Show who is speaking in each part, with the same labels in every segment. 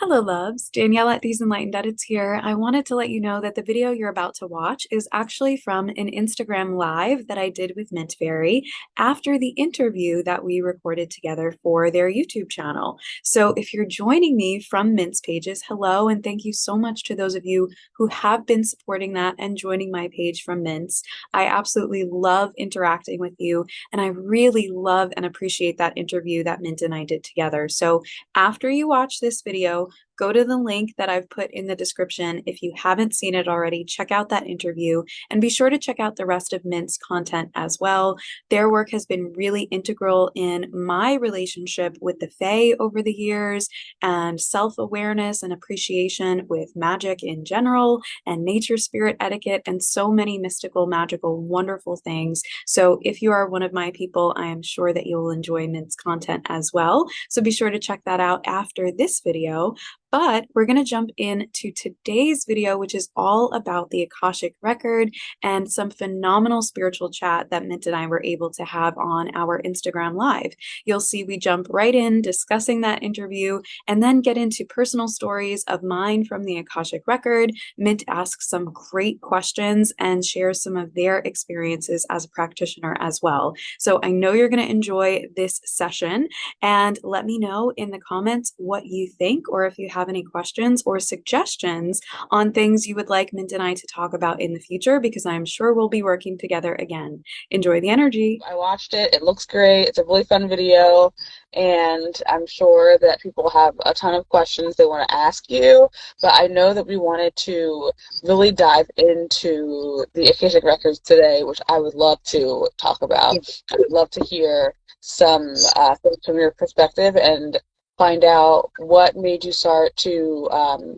Speaker 1: Hello, loves. Danielle at These Enlightened Edits here. I wanted to let you know that the video you're about to watch is actually from an Instagram live that I did with Mint Fairy after the interview that we recorded together for their YouTube channel. So if you're joining me from Mint's pages, hello, and thank you so much to those of you who have been supporting that and joining my page from Mint's. I absolutely love interacting with you, and I really love and appreciate that interview that Mint and I did together. So after you watch this video, go to the link that I've put in the description. If you haven't seen it already, check out that interview and be sure to check out the rest of Mint's content as well. Their work has been really integral in my relationship with the Fae over the years and self-awareness and appreciation with magic in general and nature spirit etiquette and so many mystical, magical, wonderful things. So if you are one of my people, I am sure that you will enjoy Mint's content as well. So be sure to check that out after this video. But we're going to jump into today's video, which is all about the Akashic record and some phenomenal spiritual chat that Mint and I were able to have on our Instagram live. You'll see we jump right in discussing that interview and then get into personal stories of mine from the Akashic record. Mint asks some great questions and shares some of their experiences as a practitioner as well. So I know you're going to enjoy this session, and let me know in the comments what you think, or if you have any questions or suggestions on things you would like Mint and I to talk about in the future, because I'm sure we'll be working together again. Enjoy the energy.
Speaker 2: I watched it. It looks great. It's a really fun video, and I'm sure that people have a ton of questions they want to ask you, but I know that we wanted to really dive into the Akashic records today, which I would love to talk about. I would love to hear some things from your perspective and find out what made you start to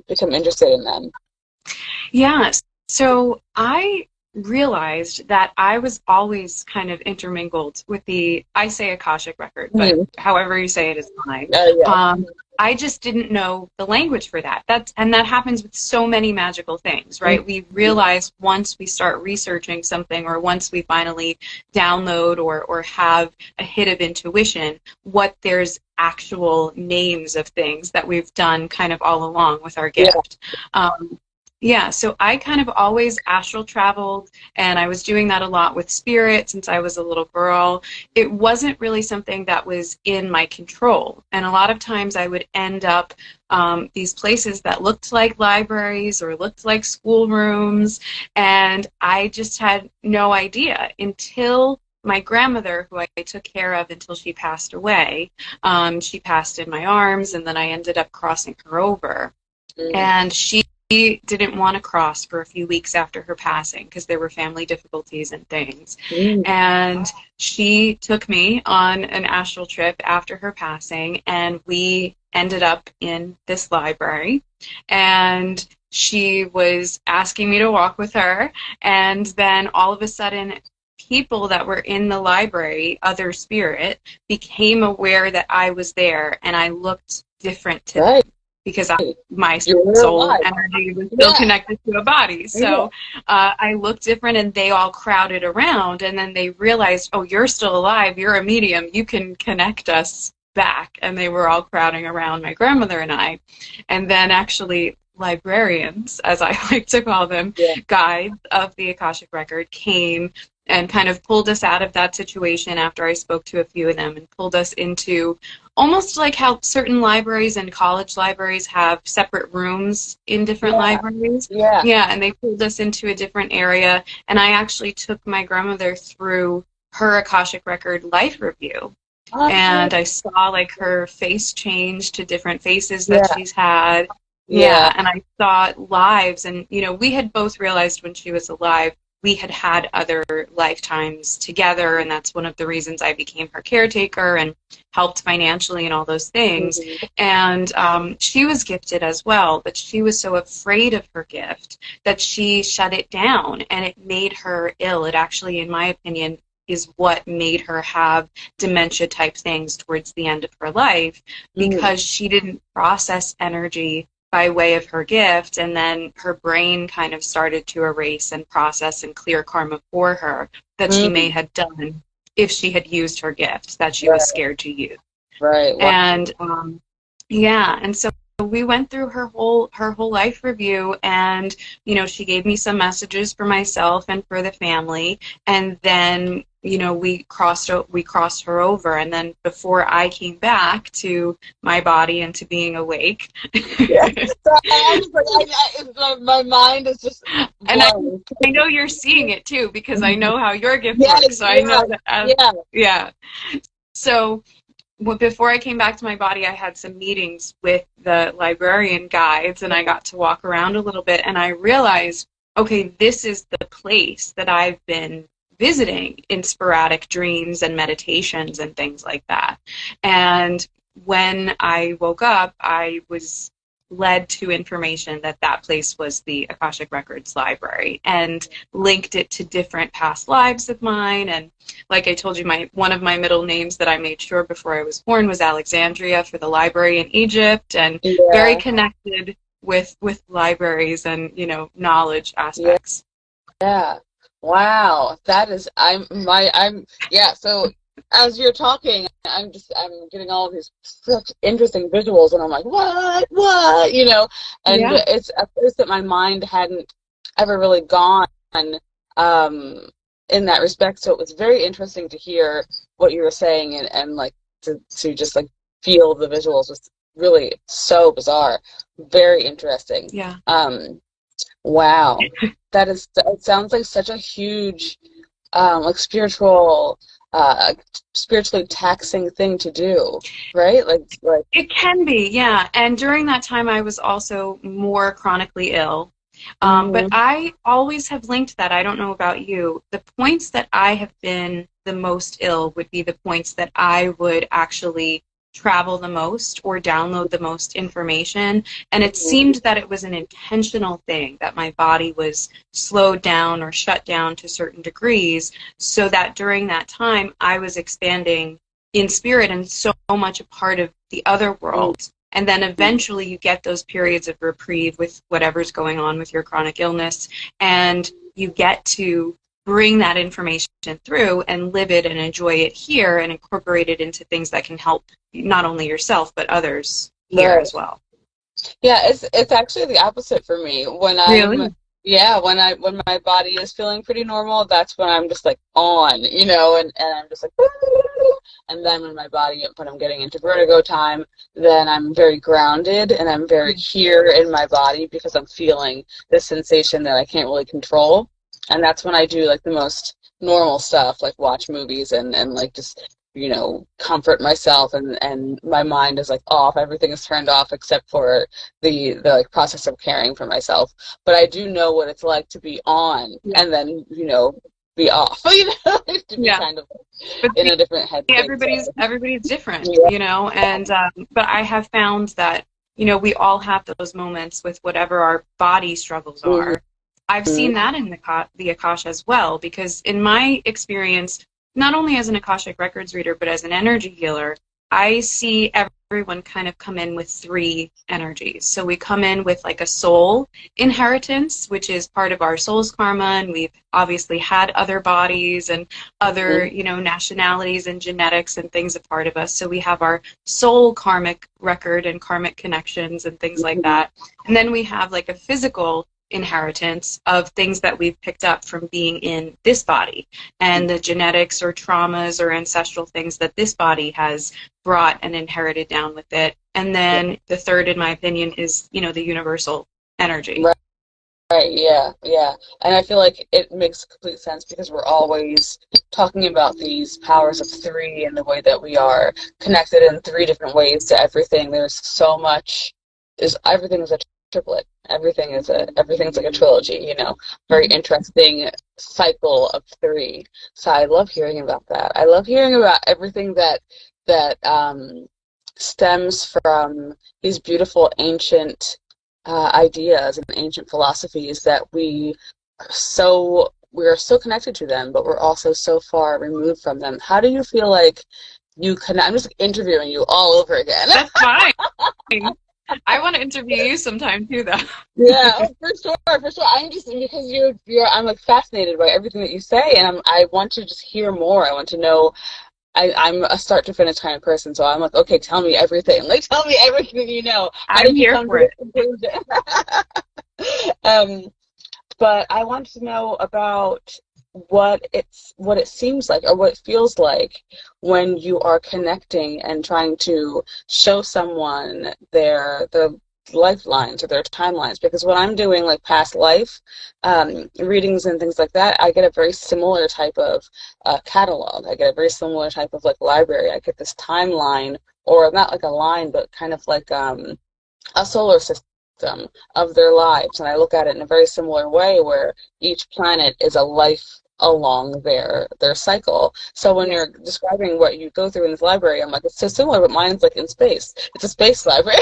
Speaker 2: become interested in them.
Speaker 1: Yeah, so I realized that I was always kind of intermingled with I say Akashic record, but however you say it is fine.
Speaker 2: Yeah.
Speaker 1: I just didn't know the language for that. And that happens with so many magical things, right? We realize once we start researching something, or once we finally download or have a hit of intuition, what there's actual names of things that we've done kind of all along with our gift. Yeah, so I kind of always astral traveled, and I was doing that a lot with spirit since I was a little girl. It wasn't really something that was in my control, and a lot of times I would end up these places that looked like libraries or looked like schoolrooms, and I just had no idea until my grandmother, who I took care of until she passed away. She passed in my arms, and then I ended up crossing her over. And she didn't want to cross for a few weeks after her passing because there were family difficulties and things. And she took me on an astral trip after her passing, and we ended up in this library. And she was asking me to walk with her, and then all of a sudden people that were in the library, other spirit, became aware that I was there, and I looked different to them because my soul energy was still connected to a body. So I looked different, and they all crowded around, and then they realized, oh, you're still alive, you're a medium, you can connect us back. And they were all crowding around my grandmother and I. And then actually librarians, as I like to call them, guides of the Akashic record, came and kind of pulled us out of that situation after I spoke to a few of them, and pulled us into almost like how certain libraries and college libraries have separate rooms in different libraries. And they pulled us into a different area, and I actually took my grandmother through her Akashic record life review. And I saw like her face change to different faces that she's had. And I saw lives, and you know, we had both realized when she was alive we had other lifetimes together, and that's one of the reasons I became her caretaker and helped financially and all those things. And she was gifted as well, but she was so afraid of her gift that she shut it down, and it made her ill. It actually, in my opinion, is what made her have dementia type things towards the end of her life, because she didn't process energy by way of her gift, and then her brain kind of started to erase and process and clear karma for her that she may have done if she had used her gift that she was scared to use. And and so we went through her whole life review, and she gave me some messages for myself and for the family, and then we crossed her over, and then before I came back to my body and to being awake.
Speaker 2: Yeah. So I'm just like, my mind is just
Speaker 1: and I know you're seeing it too, because I know how your gift
Speaker 2: yes,
Speaker 1: works, so I know that
Speaker 2: yeah.
Speaker 1: So before I came back to my body, I had some meetings with the librarian guides, and I got to walk around a little bit, and I realized, okay, this is the place that I've been visiting in sporadic dreams and meditations and things like that. And when I woke up, I was led to information that that place was the Akashic Records library, and linked it to different past lives of mine. And like I told you, one of my middle names that I made sure before I was born was Alexandria, for the library in Egypt, and very connected with libraries and knowledge aspects.
Speaker 2: Yeah. Wow. That is so as you're talking, I'm getting all of these such interesting visuals, and I'm like, what, and it's a place that my mind hadn't ever really gone in that respect. So it was very interesting to hear what you were saying, and like to just like feel the visuals was really so bizarre, very interesting.
Speaker 1: Yeah.
Speaker 2: Wow. It sounds like such a huge like spiritually taxing thing to do, right? Like
Speaker 1: it can be, yeah. And during that time, I was also more chronically ill. But I always have linked that. I don't know about you. The points that I have been the most ill would be the points that I would actually travel the most or download the most information. And it seemed that it was an intentional thing, that my body was slowed down or shut down to certain degrees, so that during that time I was expanding in spirit and so much a part of the other world. And then eventually you get those periods of reprieve with whatever's going on with your chronic illness, and you get to bring that information through and live it and enjoy it here and incorporate it into things that can help not only yourself but others here as well.
Speaker 2: Yeah, it's actually the opposite for me. When when my body is feeling pretty normal, that's when I'm just like on, and I'm just like, and then when I'm getting into vertigo time, then I'm very grounded and I'm very here in my body because I'm feeling this sensation that I can't really control. And that's when I do like the most normal stuff, like watch movies and like just, comfort myself, and my mind is like off. Everything is turned off except for the like process of caring for myself. But I do know what it's like to be on and then, be off, to be kind of in a different head.
Speaker 1: Everybody's different, and but I have found that, we all have those moments with whatever our body struggles are. I've seen that in the Akasha as well, because in my experience, not only as an Akashic Records reader, but as an energy healer, I see everyone kind of come in with three energies. So we come in with like a soul inheritance, which is part of our soul's karma, and we've obviously had other bodies and other, nationalities and genetics and things a part of us. So we have our soul karmic record and karmic connections and things like that. And then we have like a physical inheritance of things that we've picked up from being in this body, and the genetics or traumas or ancestral things that this body has brought and inherited down with it. And then the third, in my opinion, is, the universal energy.
Speaker 2: Right, yeah. And I feel like it makes complete sense because we're always talking about these powers of three and the way that we are connected in three different ways to everything. There's so much, everything is a triplet. Everything's like a trilogy, very interesting cycle of three. So I love hearing about that. I love hearing about everything that stems from these beautiful ancient ideas and ancient philosophies that we are so connected to them, but we're also so far removed from them. How do you feel like you connect? I'm just interviewing you all over again.
Speaker 1: That's fine. I want to interview you sometime too, though.
Speaker 2: Yeah, for sure. I'm just, because I'm like fascinated by everything that you say, and I want to just hear more. I want to know I'm a start to finish kind of person, so I'm like, okay, tell me everything. Like, tell me everything you know. How
Speaker 1: I'm
Speaker 2: did you
Speaker 1: here
Speaker 2: come
Speaker 1: for
Speaker 2: to this
Speaker 1: it.
Speaker 2: conclusion? um, but I want to know about what it seems like or what it feels like when you are connecting and trying to show someone their lifelines or their timelines, because when I'm doing like past life readings and things like that, I get a very similar type of catalog. I get a very similar type of like library. I get this timeline, or not like a line, but kind of like a solar system of their lives, and I look at it in a very similar way where each planet is a life along their cycle. So when
Speaker 1: Yeah.
Speaker 2: you're describing what you go through in this library, I'm like, it's so similar, but mine's like in space. It's a space library.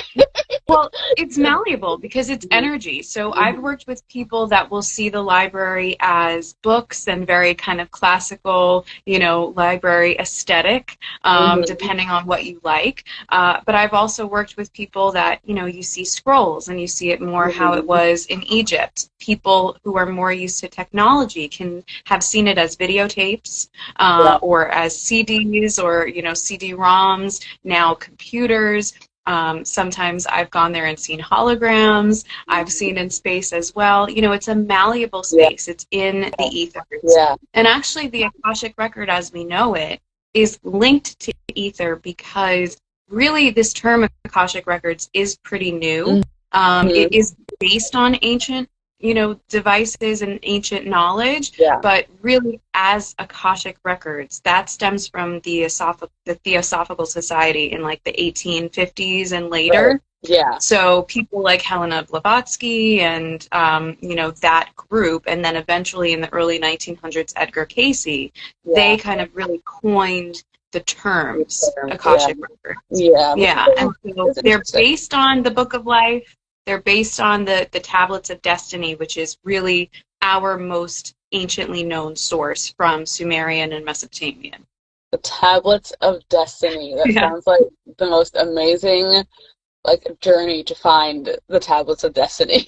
Speaker 1: Well, it's malleable because it's
Speaker 2: Mhm.
Speaker 1: energy. So I've worked with people that will see the library as books and very kind of classical, library aesthetic,
Speaker 2: Mhm.
Speaker 1: depending on what you like. But I've also worked with people that, you see scrolls and you see it more how it
Speaker 2: Mhm.
Speaker 1: was in Egypt. People who are more used to technology can have seen it as videotapes,
Speaker 2: Yeah.
Speaker 1: or as CDs, or, CD-ROMs, now computers. Sometimes I've gone there and seen holograms. I've seen in space as well. It's a malleable
Speaker 2: Yeah.
Speaker 1: space. It's in the ethers.
Speaker 2: Yeah.
Speaker 1: And actually, the Akashic record as we know it is linked to ether because really this term Akashic records is pretty new. It
Speaker 2: Mhm.
Speaker 1: is based on ancient, devices and ancient knowledge,
Speaker 2: Yeah.
Speaker 1: but really as Akashic records, that stems from the Theosophical Society in like the 1850s and
Speaker 2: Right.
Speaker 1: later.
Speaker 2: Yeah.
Speaker 1: So people like Helena Blavatsky and, that group, and then eventually in the early 1900s, Edgar Cayce,
Speaker 2: Yeah.
Speaker 1: they kind of really coined the terms
Speaker 2: Yeah.
Speaker 1: Akashic records.
Speaker 2: Yeah.
Speaker 1: Yeah, and so
Speaker 2: It's
Speaker 1: they're
Speaker 2: interesting.
Speaker 1: based on the Book of Life. They're based on the Tablets of Destiny, which is really our most anciently known source from Sumerian and Mesopotamian.
Speaker 2: The Tablets of Destiny. That
Speaker 1: Yeah.
Speaker 2: sounds like the most amazing like journey to find the Tablets of Destiny.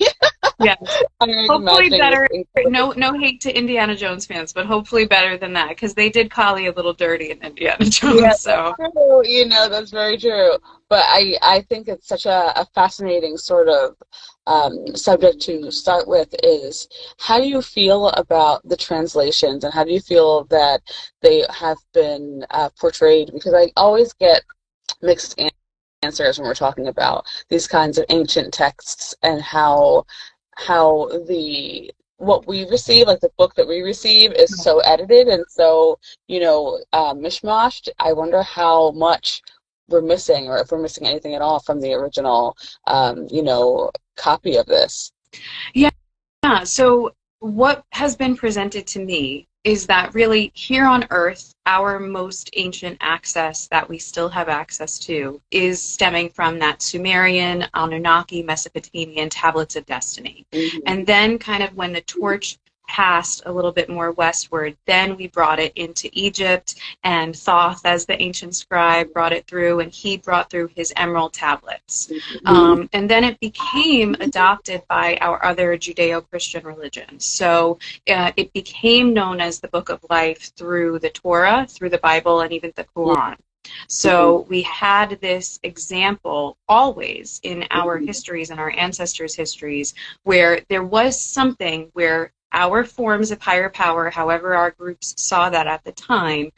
Speaker 1: Yes.
Speaker 2: I'm
Speaker 1: Hopefully
Speaker 2: imagining this
Speaker 1: better.
Speaker 2: incredible.
Speaker 1: No hate to Indiana Jones fans, but hopefully better than that because they did Kali a little dirty in Indiana
Speaker 2: Yeah,
Speaker 1: Jones.
Speaker 2: that's
Speaker 1: So
Speaker 2: true. That's very true. But I think it's such a fascinating sort of subject to start with is how do you feel about the translations and how do you feel that they have been portrayed? Because I always get mixed answers when we're talking about these kinds of ancient texts and how the what we receive, like the book that we receive, is so edited and so mishmashed. I wonder how much we're missing, or if we're missing anything at all from the original, copy of this.
Speaker 1: yeah. So what has been presented to me is that really here on Earth, our most ancient access that we still have access to is stemming from that Sumerian, Anunnaki, Mesopotamian tablets of destiny.
Speaker 2: Hmm.
Speaker 1: And then kind of when the torch passed a little bit more westward, then we brought it into Egypt, and Thoth, as the ancient scribe, brought it through, and he brought through his emerald tablets. And then it became adopted by our other Judeo-Christian religions. So it became known as the Book of Life through the Torah, through the Bible, and even the Quran. So we had this example always in our histories and our ancestors' histories where there was something where our forms of higher power, however our groups saw that at the time,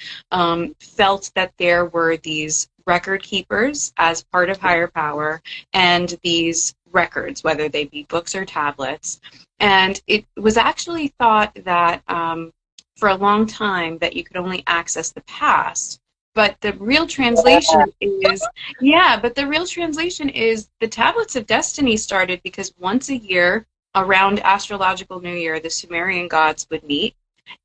Speaker 1: felt that there were these record keepers as part of higher power and these records, whether they be books or tablets. And it was actually thought that for a long time that you could only access the past. But the real translation is, yeah, but the real translation is the Tablets of Destiny started because once a year around astrological new year, the Sumerian gods would meet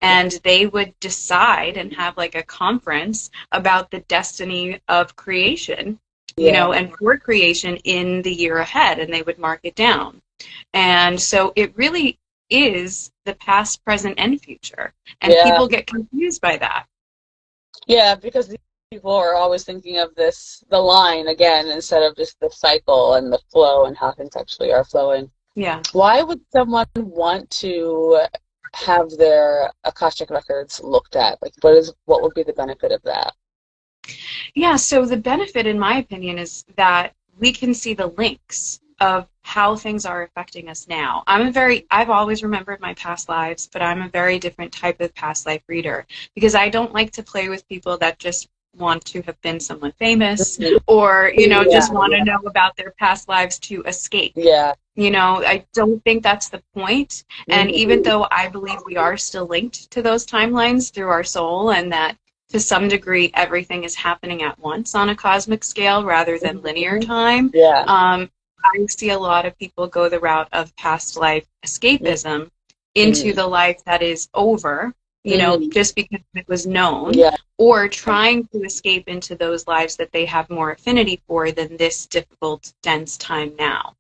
Speaker 1: and they would decide and have like a conference about the destiny of creation,
Speaker 2: Yeah,
Speaker 1: and for creation in the year ahead, and they would mark it down. And so it really is the past, present, and future. And
Speaker 2: yeah,
Speaker 1: people get confused by that.
Speaker 2: yeah, because these people are always thinking of the line again, instead of just the cycle and the flow and how things actually are flowing.
Speaker 1: Yeah.
Speaker 2: Why would someone want to have their Akashic records looked at? Like, what would be the benefit of that?
Speaker 1: Yeah, so the benefit, in my opinion, is that we can see the links of how things are affecting us now. I've always remembered my past lives, but I'm a very different type of past life reader because I don't like to play with people that just want to have been someone famous or, just want to know about their past lives to escape.
Speaker 2: Yeah.
Speaker 1: I don't think that's the point. And even though I believe we are still linked to those timelines through our soul and that to some degree everything is happening at once on a cosmic scale rather than linear time, I see a lot of people go the route of past life escapism into the life that is over, just because it was known, or trying to escape into those lives that they have more affinity for than this difficult, dense time now.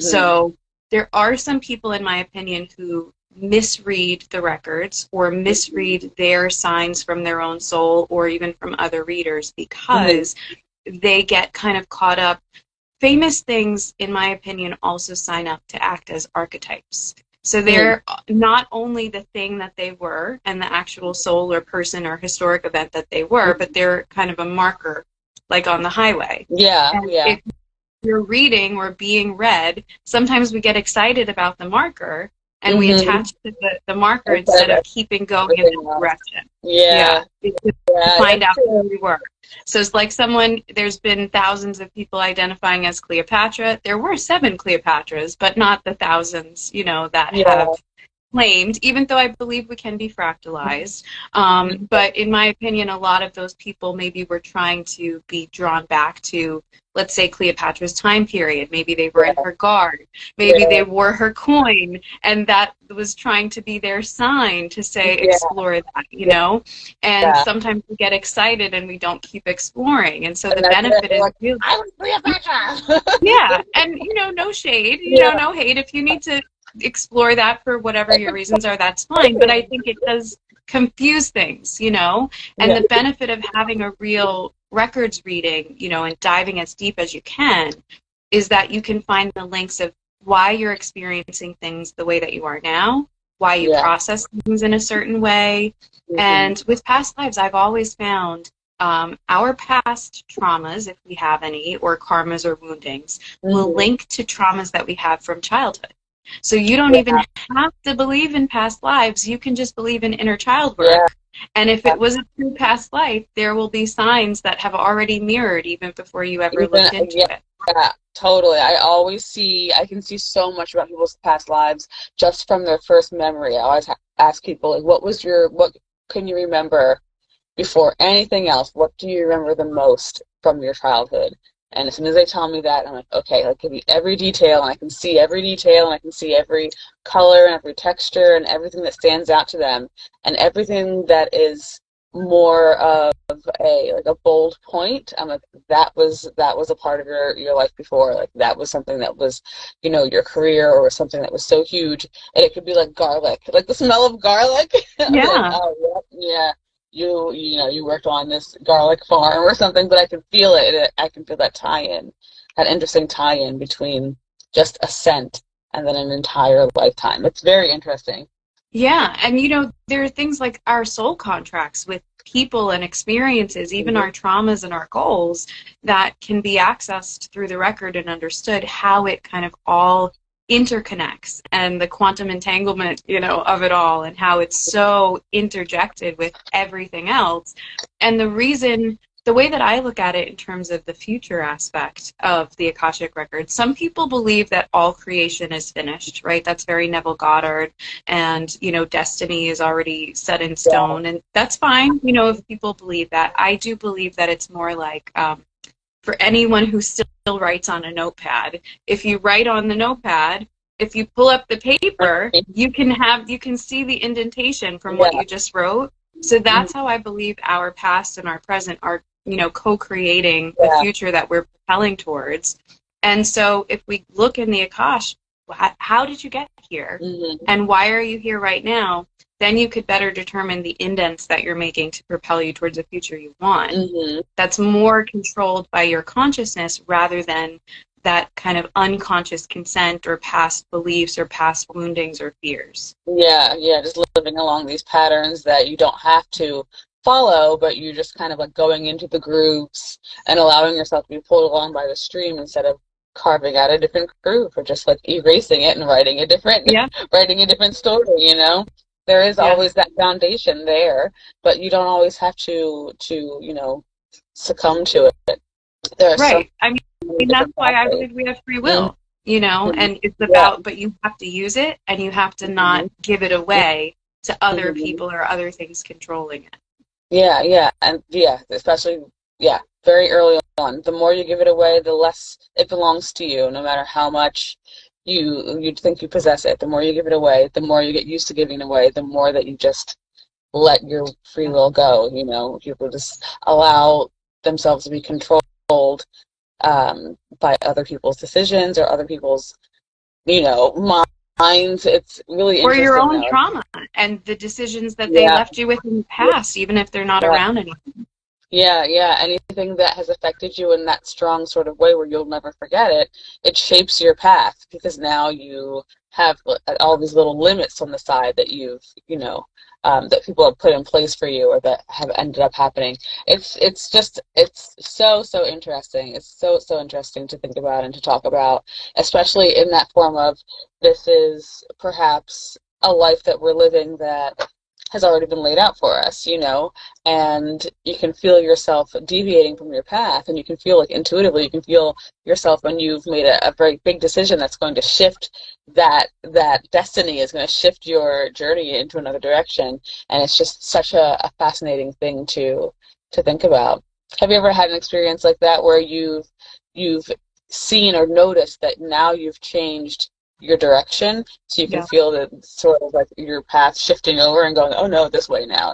Speaker 1: So there are some people, in my opinion, who misread the records or misread their signs from their own soul or even from other readers because they get kind of caught up. Famous things, in my opinion, also sign up to act as archetypes. So they're not only the thing that they were and the actual soul or person or historic event that they were, but they're kind of a marker, like on the highway. If you're reading or being read, sometimes we get excited about the marker and we attach to the marker instead of keeping going in that direction. To find out who we were. So it's like there's been thousands of people identifying as Cleopatra. There were 7 Cleopatras, but not the thousands, that have claimed, even though I believe we can be fractalized. But in my opinion, a lot of those people maybe were trying to be drawn back to, let's say, Cleopatra's time period. Maybe they were in her guard. Maybe they wore her coin, and that was trying to be their sign to say, explore that, And sometimes we get excited and we don't keep exploring. And so the benefit is really,
Speaker 2: I was Cleopatra!
Speaker 1: and, no shade, no hate. If you need to explore that for whatever your reasons are, that's fine, but I think it does confuse things, and the benefit of having a real records reading, and diving as deep as you can is that you can find the links of why you're experiencing things the way that you are now, why you process things in a certain way. And with past lives, I've always found our past traumas, if we have any, or karmas or woundings, will link to traumas that we have from childhood. So you don't even have to believe in past lives. You can just believe in inner child work. And if it was a true past life, there will be signs that have already mirrored even before you ever looked into it.
Speaker 2: Yeah, totally. I can see so much about people's past lives just from their first memory. I always ask people, like, what can you remember before anything else? What do you remember the most from your childhood? And as soon as they tell me that, I'm like, okay, I'll give you every detail, and I can see every detail, and I can see every color and every texture and everything that stands out to them, and everything that is more of a bold point. I'm like, that was a part of your life before. Like, that was something that was, your career, or something that was so huge. And it could be like garlic, like the smell of garlic.
Speaker 1: Yeah.
Speaker 2: Like, oh, yeah. You worked on this garlic farm or something, but I can feel it. I can feel that tie-in, that interesting tie-in between just a scent and then an entire lifetime. It's very interesting.
Speaker 1: Yeah, and there are things like our soul contracts with people and experiences, even our traumas and our goals, that can be accessed through the record and understood how it kind of all interconnects, and the quantum entanglement, of it all, and how it's so interjected with everything else. And the way that I look at it in terms of the future aspect of the Akashic record, some people believe that all creation is finished, right? That's very Neville Goddard, and, destiny is already set in stone, and that's fine, if people believe that. I do believe that it's more like, for anyone who still writes on a notepad, if you write on the notepad, if you pull up the paper, you can see the indentation from what you just wrote. So that's how I believe our past and our present are, co-creating the future that we're propelling towards. And so if we look in the Akash, how did you get here? And why are you here right now? Then you could better determine the indents that you're making to propel you towards the future you want. That's more controlled by your consciousness rather than that kind of unconscious consent or past beliefs or past woundings or fears.
Speaker 2: Yeah, just living along these patterns that you don't have to follow, but you're just kind of like going into the grooves and allowing yourself to be pulled along by the stream instead of carving out a different groove or just like erasing it and writing a different
Speaker 1: Yeah.
Speaker 2: writing a different story, you know? There is always that foundation there, but you don't always have to succumb to it. There are
Speaker 1: Right.
Speaker 2: so
Speaker 1: I mean,
Speaker 2: many
Speaker 1: that's
Speaker 2: different
Speaker 1: why I
Speaker 2: pathways.
Speaker 1: believe we have free will, and it's
Speaker 2: Yeah.
Speaker 1: about, but you have to use it and you have to not give it away to other people or other things controlling it.
Speaker 2: Yeah, and especially very early on. The more you give it away, the less it belongs to you, no matter how much you think you possess it. The more you give it away, the more you get used to giving away, the more that you just let your free will go, people just allow themselves to be controlled by other people's decisions or other people's, minds. It's really
Speaker 1: Or your
Speaker 2: interesting
Speaker 1: own
Speaker 2: now.
Speaker 1: trauma and the decisions that they left you with in the past, even if they're not around anymore.
Speaker 2: Yeah. Anything that has affected you in that strong sort of way where you'll never forget it, it shapes your path because now you have all these little limits on the side that that people have put in place for you or that have ended up happening. It's so interesting. It's so interesting to think about and to talk about, especially in that form of this is perhaps a life that we're living that has already been laid out for us, and you can feel yourself deviating from your path, and you can feel like intuitively, you can feel yourself when you've made a very big decision that's going to shift that destiny, is going to shift your journey into another direction, and it's just such a fascinating thing to think about. Have you ever had an experience like that where you've seen or noticed that now you've changed your direction, so you can feel that sort of like your path shifting over and going, oh no, this way now,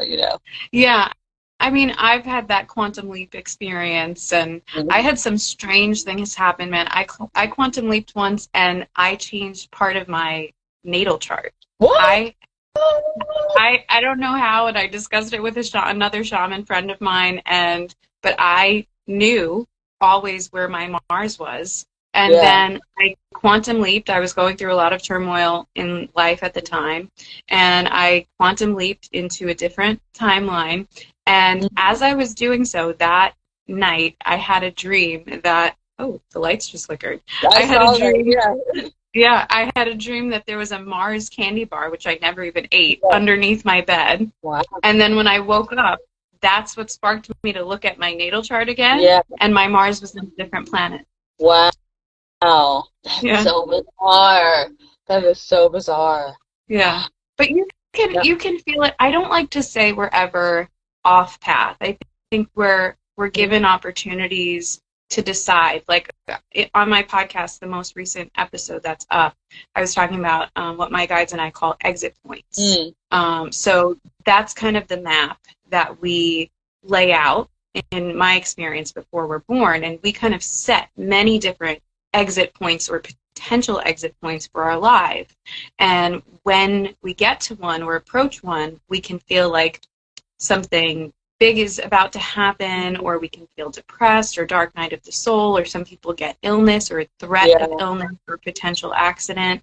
Speaker 1: Yeah. I mean, I've had that quantum leap experience, and I had some strange things happen, man. I quantum leaped once, and I changed part of my natal chart.
Speaker 2: What?
Speaker 1: I don't know how, and I discussed it with another shaman friend of mine, but I knew always where my Mars was. And then I quantum leaped. I was going through a lot of turmoil in life at the time, and I quantum leaped into a different timeline. And as I was doing so that night, I had a dream that, oh, the lights just flickered. I had a dream. Yeah, I had a dream that there was a Mars candy bar, which I never even ate, underneath my bed.
Speaker 2: Wow.
Speaker 1: And then when I woke up, that's what sparked me to look at my natal chart again, and my Mars was on a different planet.
Speaker 2: Wow. That's so bizarre. That is so bizarre.
Speaker 1: Yeah. But you can feel it. I don't like to say we're ever off path. I think we're given opportunities to decide. Like on my podcast, the most recent episode that's up, I was talking about what my guides and I call exit points. So that's kind of the map that we lay out in my experience before we're born, and we kind of set many different exit points or potential exit points for our life. And when we get to one or approach one, we can feel like something big is about to happen, or we can feel depressed or dark night of the soul, or some people get illness or a threat of illness or potential accident.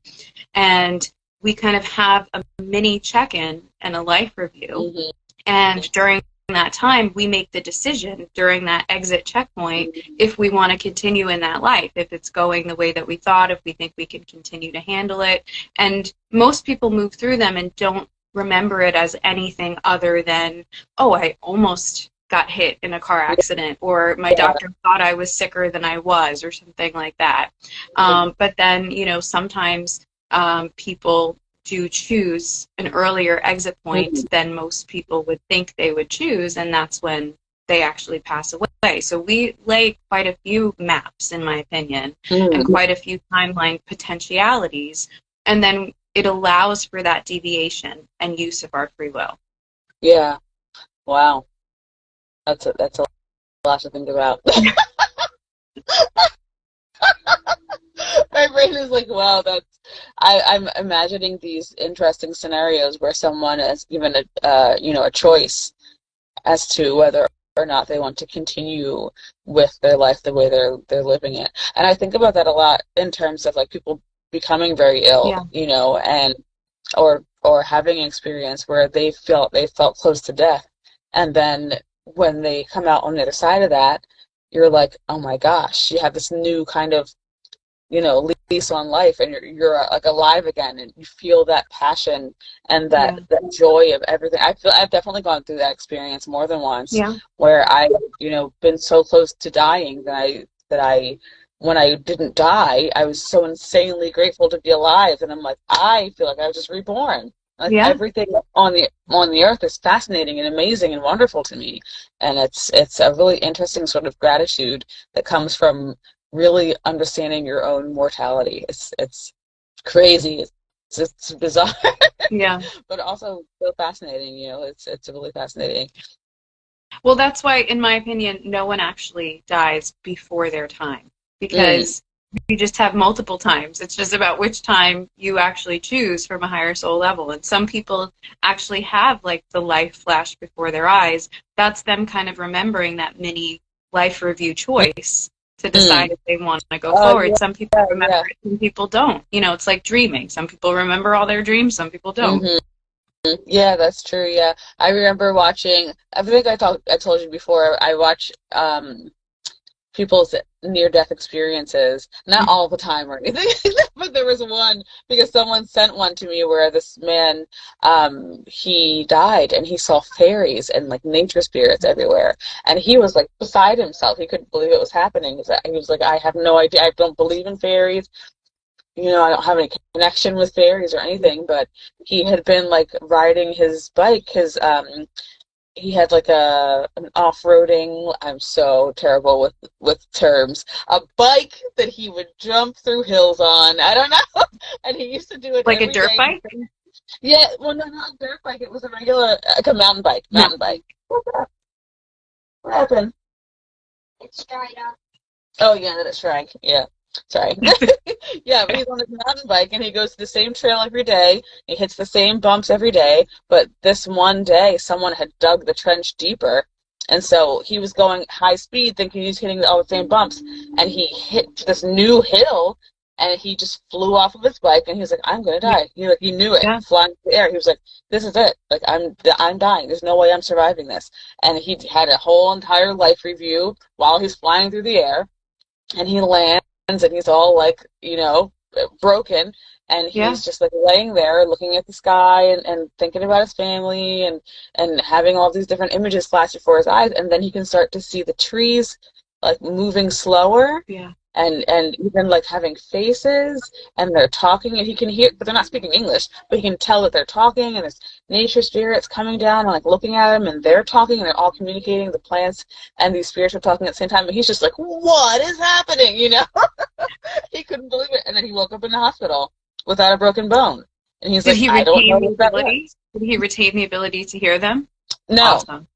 Speaker 1: And we kind of have a mini check-in and a life review. And during that time, we make the decision during that exit checkpoint if we want to continue in that life, if it's going the way that we thought, if we think we can continue to handle it. And most people move through them and don't remember it as anything other than, oh, I almost got hit in a car accident, or my doctor thought I was sicker than I was, or something like that. But then, sometimes people do choose an earlier exit point than most people would think they would choose, and that's when they actually pass away. So we lay quite a few maps, in my opinion, and quite a few timeline potentialities, and then it allows for that deviation and use of our free will. Yeah.
Speaker 2: Wow. That's a lot to think about. My brain is like, wow, I'm imagining these interesting scenarios where someone is given a choice as to whether or not they want to continue with their life the way they're living it. And I think about that a lot in terms of like people becoming very ill, and or having an experience where they felt close to death, And then when they come out on the other side of that, you're like, oh my gosh, you have this new kind of, lease on life, and you're like alive again, and you feel that passion and
Speaker 1: Yeah.
Speaker 2: that joy of everything. I've definitely gone through that experience more than once,
Speaker 1: Yeah.
Speaker 2: where I, been so close to dying that I when I didn't die, I was so insanely grateful to be alive, and I'm like, I feel like I was just reborn. Like
Speaker 1: Yeah.
Speaker 2: everything on the earth is fascinating and amazing and wonderful to me, and it's a really interesting sort of gratitude that comes from really understanding your own mortality. It's crazy. It's bizarre,
Speaker 1: Yeah.
Speaker 2: but also so fascinating. It's really fascinating.
Speaker 1: Well, that's why, in my opinion, no one actually dies before their time,
Speaker 2: Mm,
Speaker 1: because you just have multiple times. It's just about which time you actually choose from a higher soul level. And some people actually have like the life flash before their eyes. That's them kind of remembering that mini life review choice to decide
Speaker 2: mm.
Speaker 1: if they want to go
Speaker 2: Oh
Speaker 1: forward. Some people
Speaker 2: yeah,
Speaker 1: remember
Speaker 2: yeah.
Speaker 1: it, some people don't. It's like dreaming. Some people remember all their dreams, some people don't.
Speaker 2: hmm Yeah, that's true. Yeah, I remember watching. I think I told you before. I watch people's near-death experiences, not all the time or anything, but there was one because someone sent one to me where this man, he died and he saw fairies and like nature spirits everywhere, and he was like beside himself. He couldn't believe it was happening. He was like, I have no idea. I don't believe in fairies. I don't have any connection with fairies or anything, but he had been like riding his bike, he had like an off-roading, I'm so terrible with terms, a bike that he would jump through hills on. I don't know. And he used to do it
Speaker 1: Like a
Speaker 2: every
Speaker 1: dirt
Speaker 2: day.
Speaker 1: bike?
Speaker 2: Yeah, well, no, not a dirt bike. It was a regular, like a mountain bike.
Speaker 1: No.
Speaker 2: Mountain bike. What happened? Oh, yeah, that it shrank. Yeah. Sorry. Yeah, but he's on his mountain bike and he goes to the same trail every day. He hits the same bumps every day. But this one day, someone had dug the trench deeper. And so he was going high speed thinking he's hitting all the same bumps. And he hit this new hill and he just flew off of his bike and he was like, I'm going to die. He knew it,
Speaker 1: Yeah.
Speaker 2: flying through the air. He was like, this is it. Like, I'm dying. There's no way I'm surviving this. And he had a whole entire life review while he's flying through the air, and he lands and he's all like, broken, and
Speaker 1: Yeah.
Speaker 2: he's just like laying there looking at the sky and thinking about his family and having all these different images flash before his eyes, and then he can start to see the trees like moving slower,
Speaker 1: Yeah.
Speaker 2: and even like having faces, and they're talking, and he can hear, but they're not speaking English, but he can tell that they're talking, and there's nature spirits coming down and like looking at him, and they're talking, and they're all communicating. The plants and these spirits are talking at the same time, and he's just like, what is happening? He couldn't believe it, and then he woke up in the hospital without a broken bone, and he's
Speaker 1: Did
Speaker 2: like,
Speaker 1: he
Speaker 2: I don't know
Speaker 1: retain the
Speaker 2: what that
Speaker 1: ability?
Speaker 2: was.
Speaker 1: Did he retain the ability to hear them?
Speaker 2: No,
Speaker 1: Awesome.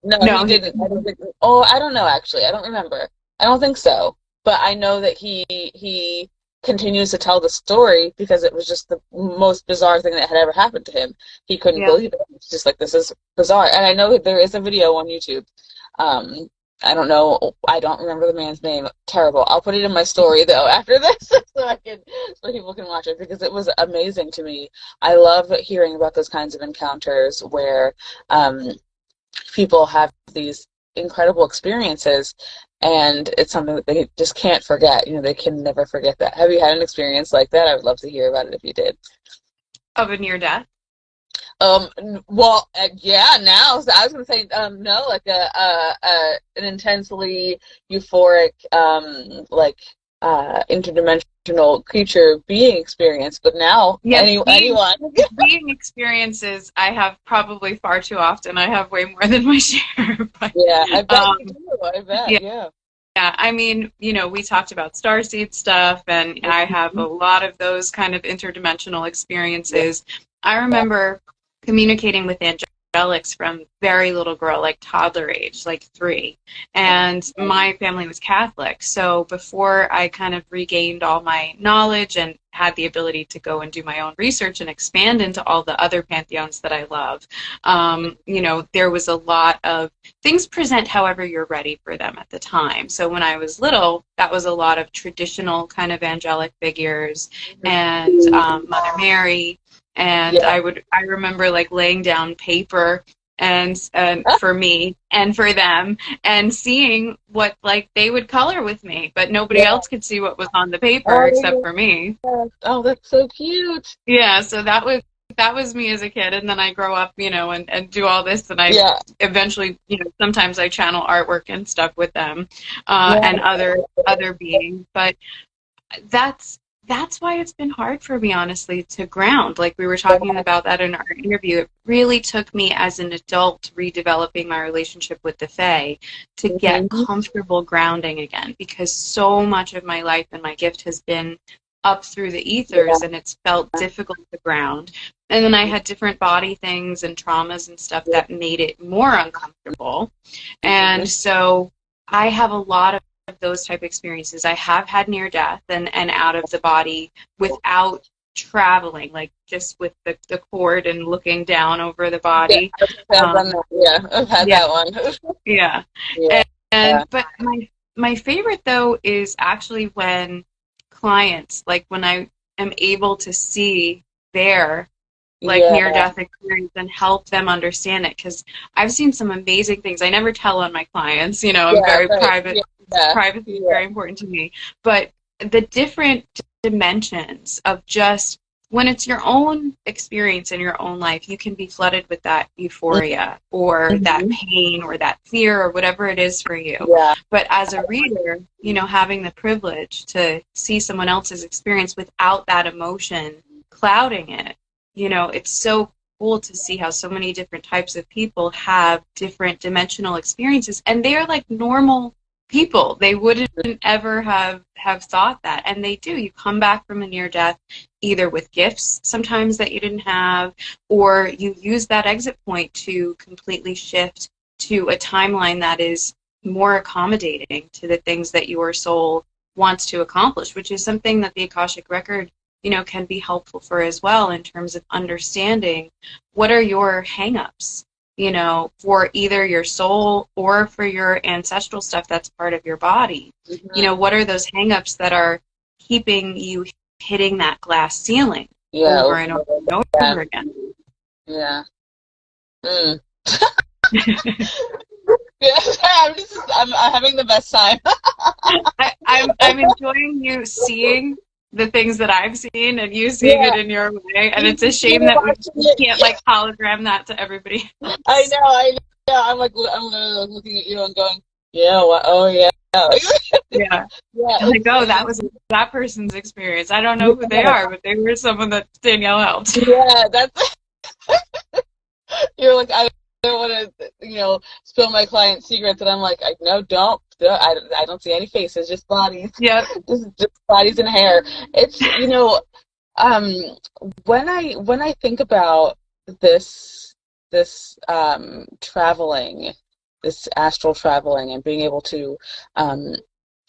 Speaker 2: no, he
Speaker 1: No, he
Speaker 2: didn't.
Speaker 1: didn't.
Speaker 2: I don't know, actually. I don't remember. I don't think so. But I know that he continues to tell the story because it was just the most bizarre thing that had ever happened to him. He couldn't
Speaker 1: Yeah.
Speaker 2: believe it. It's just like, this is bizarre. And I know that there is a video on YouTube. Um, I don't know. I don't remember the man's name. Terrible. I'll put it in my story though after this so people can watch it because it was amazing to me. I love hearing about those kinds of encounters where people have these incredible experiences, and it's something that they just can't forget. They can never forget that. Have you had an experience like that? I would love to hear about it if you did.
Speaker 1: Of a near death?
Speaker 2: Well, yeah. Now, so I was gonna say, no, like an intensely euphoric, like interdimensional creature being experience. But now,
Speaker 1: Yes,
Speaker 2: anyone.
Speaker 1: being experiences I have probably far too often. I have way more than my share. But
Speaker 2: Yeah, I bet
Speaker 1: um,
Speaker 2: you do. I bet,
Speaker 1: yeah.
Speaker 2: yeah.
Speaker 1: Yeah, I mean, we talked about starseed stuff, and I have a lot of those kind of interdimensional experiences. I
Speaker 2: Yeah.
Speaker 1: remember communicating with angelics from very little girl, like toddler age, like 3. And my family was Catholic. So before I kind of regained all my knowledge and had the ability to go and do my own research and expand into all the other pantheons that I love, there was a lot of things present however you're ready for them at the time. So when I was little, that was a lot of traditional kind of angelic figures and Mother Mary. And
Speaker 2: Yeah.
Speaker 1: I remember like laying down paper and for me and for them, and seeing what like they would color with me, but nobody else could see what was on the paper except for me.
Speaker 2: Oh, that's so cute.
Speaker 1: Yeah, so that was me as a kid, and then I grow up, and do all this, and I eventually, sometimes I channel artwork and stuff with them, and other beings, but that's why it's been hard for me, honestly, to ground. Like we were talking about that in our interview. It really took me as an adult redeveloping my relationship with the Fae to get comfortable grounding again, because so much of my life and my gift has been up through the ethers, and it's felt difficult to ground. And then I had different body things and traumas and stuff that made it more uncomfortable. And so I have a lot of those type of experiences. I have had near death and out of the body without traveling, like just with the cord and looking down over the body.
Speaker 2: I've had that one.
Speaker 1: Yeah. But my favorite though is actually when clients, like when I am able to see their near-death experience and help them understand it, because I've seen some amazing things. I never tell on my clients, I'm very private. Privacy is very important to me. But the different dimensions of just when it's your own experience in your own life, you can be flooded with that euphoria or that pain or that fear or whatever it is for you. But as a reader, having the privilege to see someone else's experience without that emotion clouding it, it's so cool to see how so many different types of people have different dimensional experiences, and they're like normal people. They wouldn't ever have thought that, and they do. You come back from a near death either with gifts sometimes that you didn't have, or you use that exit point to completely shift to a timeline that is more accommodating to the things that your soul wants to accomplish, which is something that the Akashic record can be helpful for as well, in terms of understanding what are your hang-ups, for either your soul or for your ancestral stuff that's part of your body. What are those hang-ups that are keeping you hitting that glass ceiling over and over and over again?
Speaker 2: I'm having the best time.
Speaker 1: I'm enjoying you seeing the things that I've seen and you seeing it in your way, and it's a shame that we can't hologram that to everybody else.
Speaker 2: I know. I'm looking at you and going, yeah.
Speaker 1: Like, oh, that was that person's experience. I don't know who they are, but they were someone that Danielle helped.
Speaker 2: Yeah, that's. You're like, I don't want to, spill my client's secrets, and I'm like, no, don't. I don't see any faces, just bodies.
Speaker 1: Yeah,
Speaker 2: just bodies and hair. It's when I think about this traveling, this astral traveling, and being able to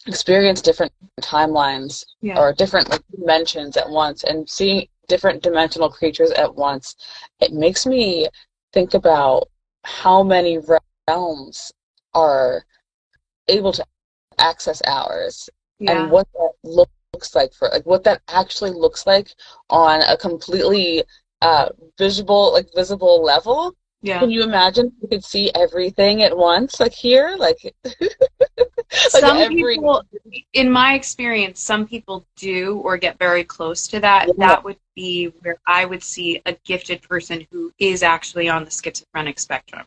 Speaker 2: experience different timelines or different dimensions at once, and seeing different dimensional creatures at once, it makes me think about how many realms are able to access ours, and what that looks like, what that actually looks like on a completely visible level. Can you imagine if you could see everything at once, like here,
Speaker 1: people, in my experience, some people do or get very close to that. That would be where I would see a gifted person who is actually on the schizophrenic spectrum.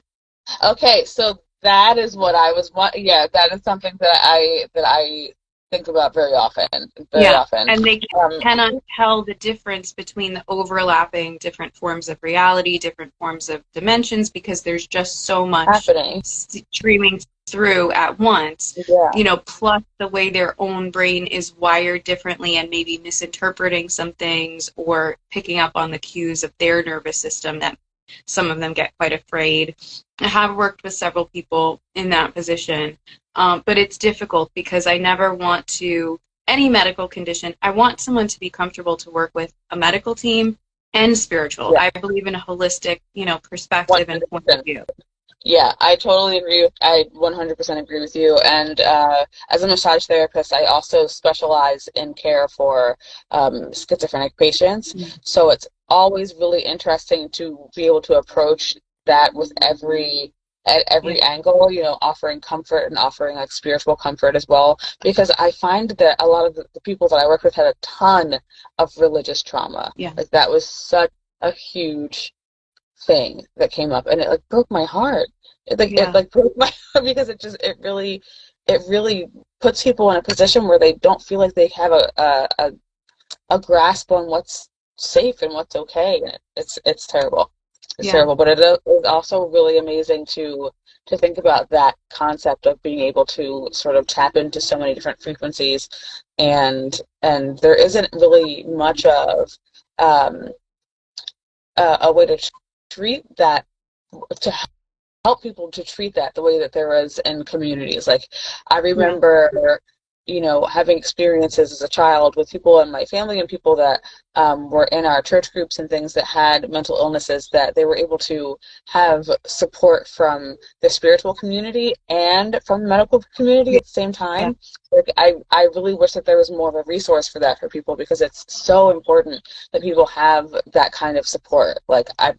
Speaker 2: Okay, so that is what I was. That is something that I think about very often.
Speaker 1: And they cannot tell the difference between the overlapping different forms of reality, different forms of dimensions, because there's just so much
Speaker 2: happening,
Speaker 1: streaming through at once. Plus the way their own brain is wired differently, and maybe misinterpreting some things or picking up on the cues of their nervous system that some of them get quite afraid. I have worked with several people in that position, but it's difficult because I never want to, any medical condition, I want someone to be comfortable to work with a medical team and spiritual. I believe in a holistic, perspective and point of view.
Speaker 2: Yeah, I totally agree. I 100% agree with you. And as a massage therapist, I also specialize in care for schizophrenic patients. So it's always really interesting to be able to approach that with at every angle, you know, offering comfort and offering like spiritual comfort as well, because I find that a lot of the people that I work with had a ton of religious trauma. Like that was such a huge thing that came up, and it like broke my heart. It like broke my heart because it really puts people in a position where they don't feel like they have a grasp on what's safe and what's okay, and it's terrible. It's terrible, but it is also really amazing to think about that concept of being able to sort of tap into so many different frequencies, and there isn't really much of a way to treat that, to help people to treat that the way that there is in communities. Like I remember, you know, having experiences as a child with people in my family and people that were in our church groups and things that had mental illnesses, that they were able to have support from the spiritual community and from the medical community at the same time. Like I really wish that there was more of a resource for that for people, because it's so important that people have that kind of support. Like I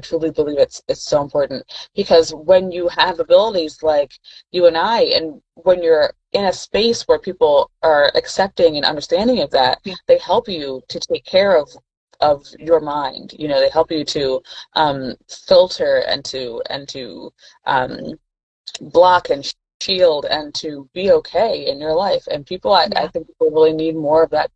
Speaker 2: truly believe it's so important, because when you have abilities like you and I, and when you're in a space where people are accepting and understanding of that, they help you to take care of your mind. You know, they help you to filter and to block and shield and to be okay in your life. And people, I think people really need more of that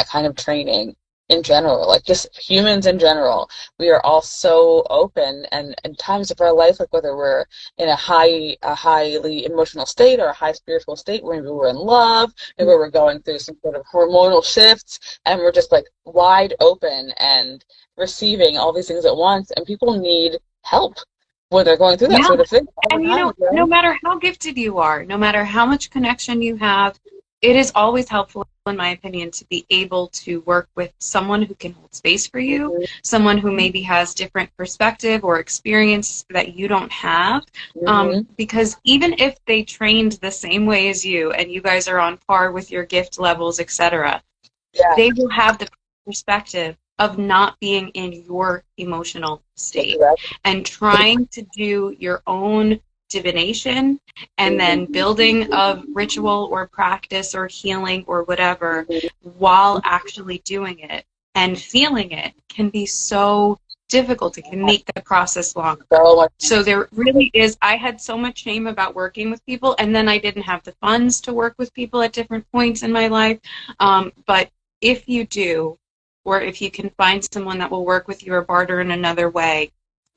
Speaker 2: kind of training in general, like just humans in general. We are all so open, and in times of our life, like whether we're in a highly emotional state or a high spiritual state, maybe we're in love, maybe we're going through some sort of hormonal shifts, and we're just like wide open and receiving all these things at once, and people need help when they're going through that sort of thing.
Speaker 1: And you know, no matter how gifted you are, no matter how much connection you have, it is always helpful, in my opinion, to be able to work with someone who can hold space for you, someone who maybe has different perspective or experience that you don't have, because even if they trained the same way as you and you guys are on par with your gift levels, etc., they will have the perspective of not being in your emotional state and trying to do your own divination and then building a ritual or practice or healing or whatever while actually doing it and feeling it can be so difficult. It can make the process longer. So there really is, I had so much shame about working with people, and then I didn't have the funds to work with people at different points in my life. But if you do, or if you can find someone that will work with you or barter in another way,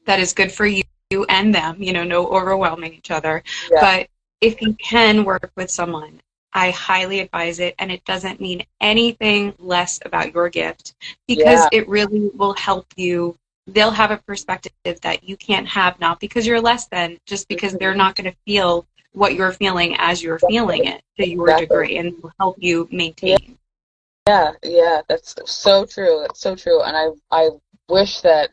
Speaker 1: that is good for you and them, you know, no overwhelming each other. But if you can work with someone, I highly advise it, and it doesn't mean anything less about your gift, because it really will help you. They'll have a perspective that you can't have, not because you're less than, just because they're not going to feel what you're feeling as you're feeling it to your degree, and will help you maintain.
Speaker 2: Yeah, that's so true. That's so true. And I wish that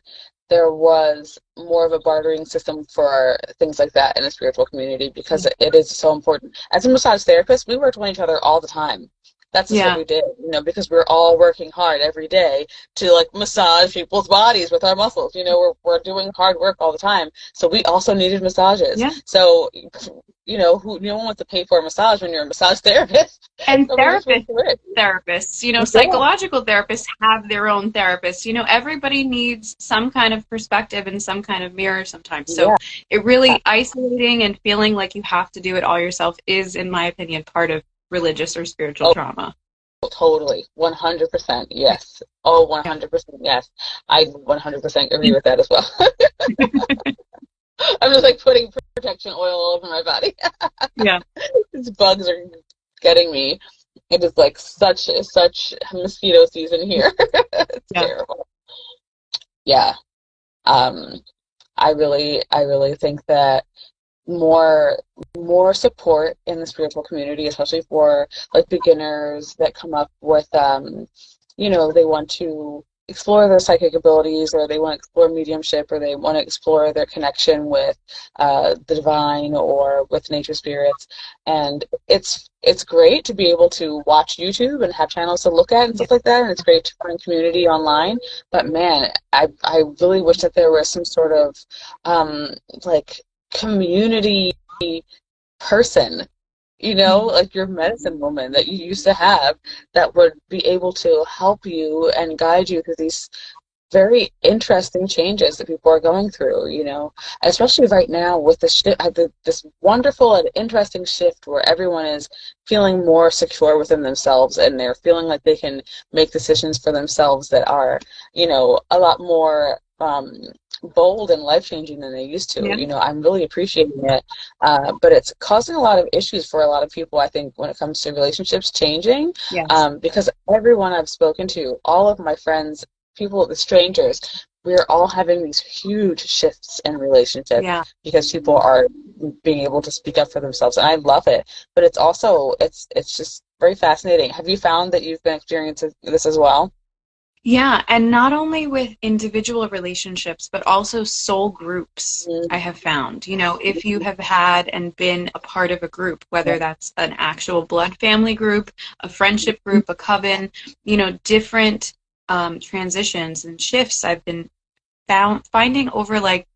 Speaker 2: there was more of a bartering system for things like that in the spiritual community, because it is so important. As a massage therapist, we worked with each other all the time. That's just what we did, you know, because we're all working hard every day to like massage people's bodies with our muscles. You know, we're doing hard work all the time. So we also needed massages. So, you know, no one wants to pay for a massage when you're a massage therapist.
Speaker 1: And therapists, you know, psychological therapists have their own therapists. You know, everybody needs some kind of perspective and some kind of mirror sometimes. So it really isolating and feeling like you have to do it all yourself is, in my opinion, part of religious or spiritual trauma.
Speaker 2: Totally. 100%. Yes. Oh, 100%. Yes. I 100% agree with that as well. I'm just like putting protection oil all over my body. These bugs are getting me. It is like such mosquito season here. It's terrible. I really think that more support in the spiritual community, especially for like beginners that come up with you know, they want to explore their psychic abilities, or they want to explore mediumship, or they want to explore their connection with the divine or with nature spirits. And it's great to be able to watch YouTube and have channels to look at and stuff like that, and it's great to find community online. But man, I really wish that there was some sort of like community person, like your medicine woman that you used to have, that would be able to help you and guide you through these very interesting changes that people are going through, especially right now with this wonderful and interesting shift where everyone is feeling more secure within themselves, and they're feeling like they can make decisions for themselves that are, a lot more bold and life-changing than they used to.
Speaker 1: Yeah.
Speaker 2: I'm really appreciating it, but it's causing a lot of issues for a lot of people, I think, when it comes to relationships changing.
Speaker 1: Yes.
Speaker 2: Because everyone I've spoken to, all of my friends, people, the strangers, we're all having these huge shifts in relationships because people are being able to speak up for themselves, and I love it. But it's also, it's just very fascinating. Have you found that you've been experiencing this as well?
Speaker 1: Yeah, and not only with individual relationships, but also soul groups, I have found. If you have had and been a part of a group, whether that's an actual blood family group, a friendship group, a coven, different transitions and shifts I've been finding over, like,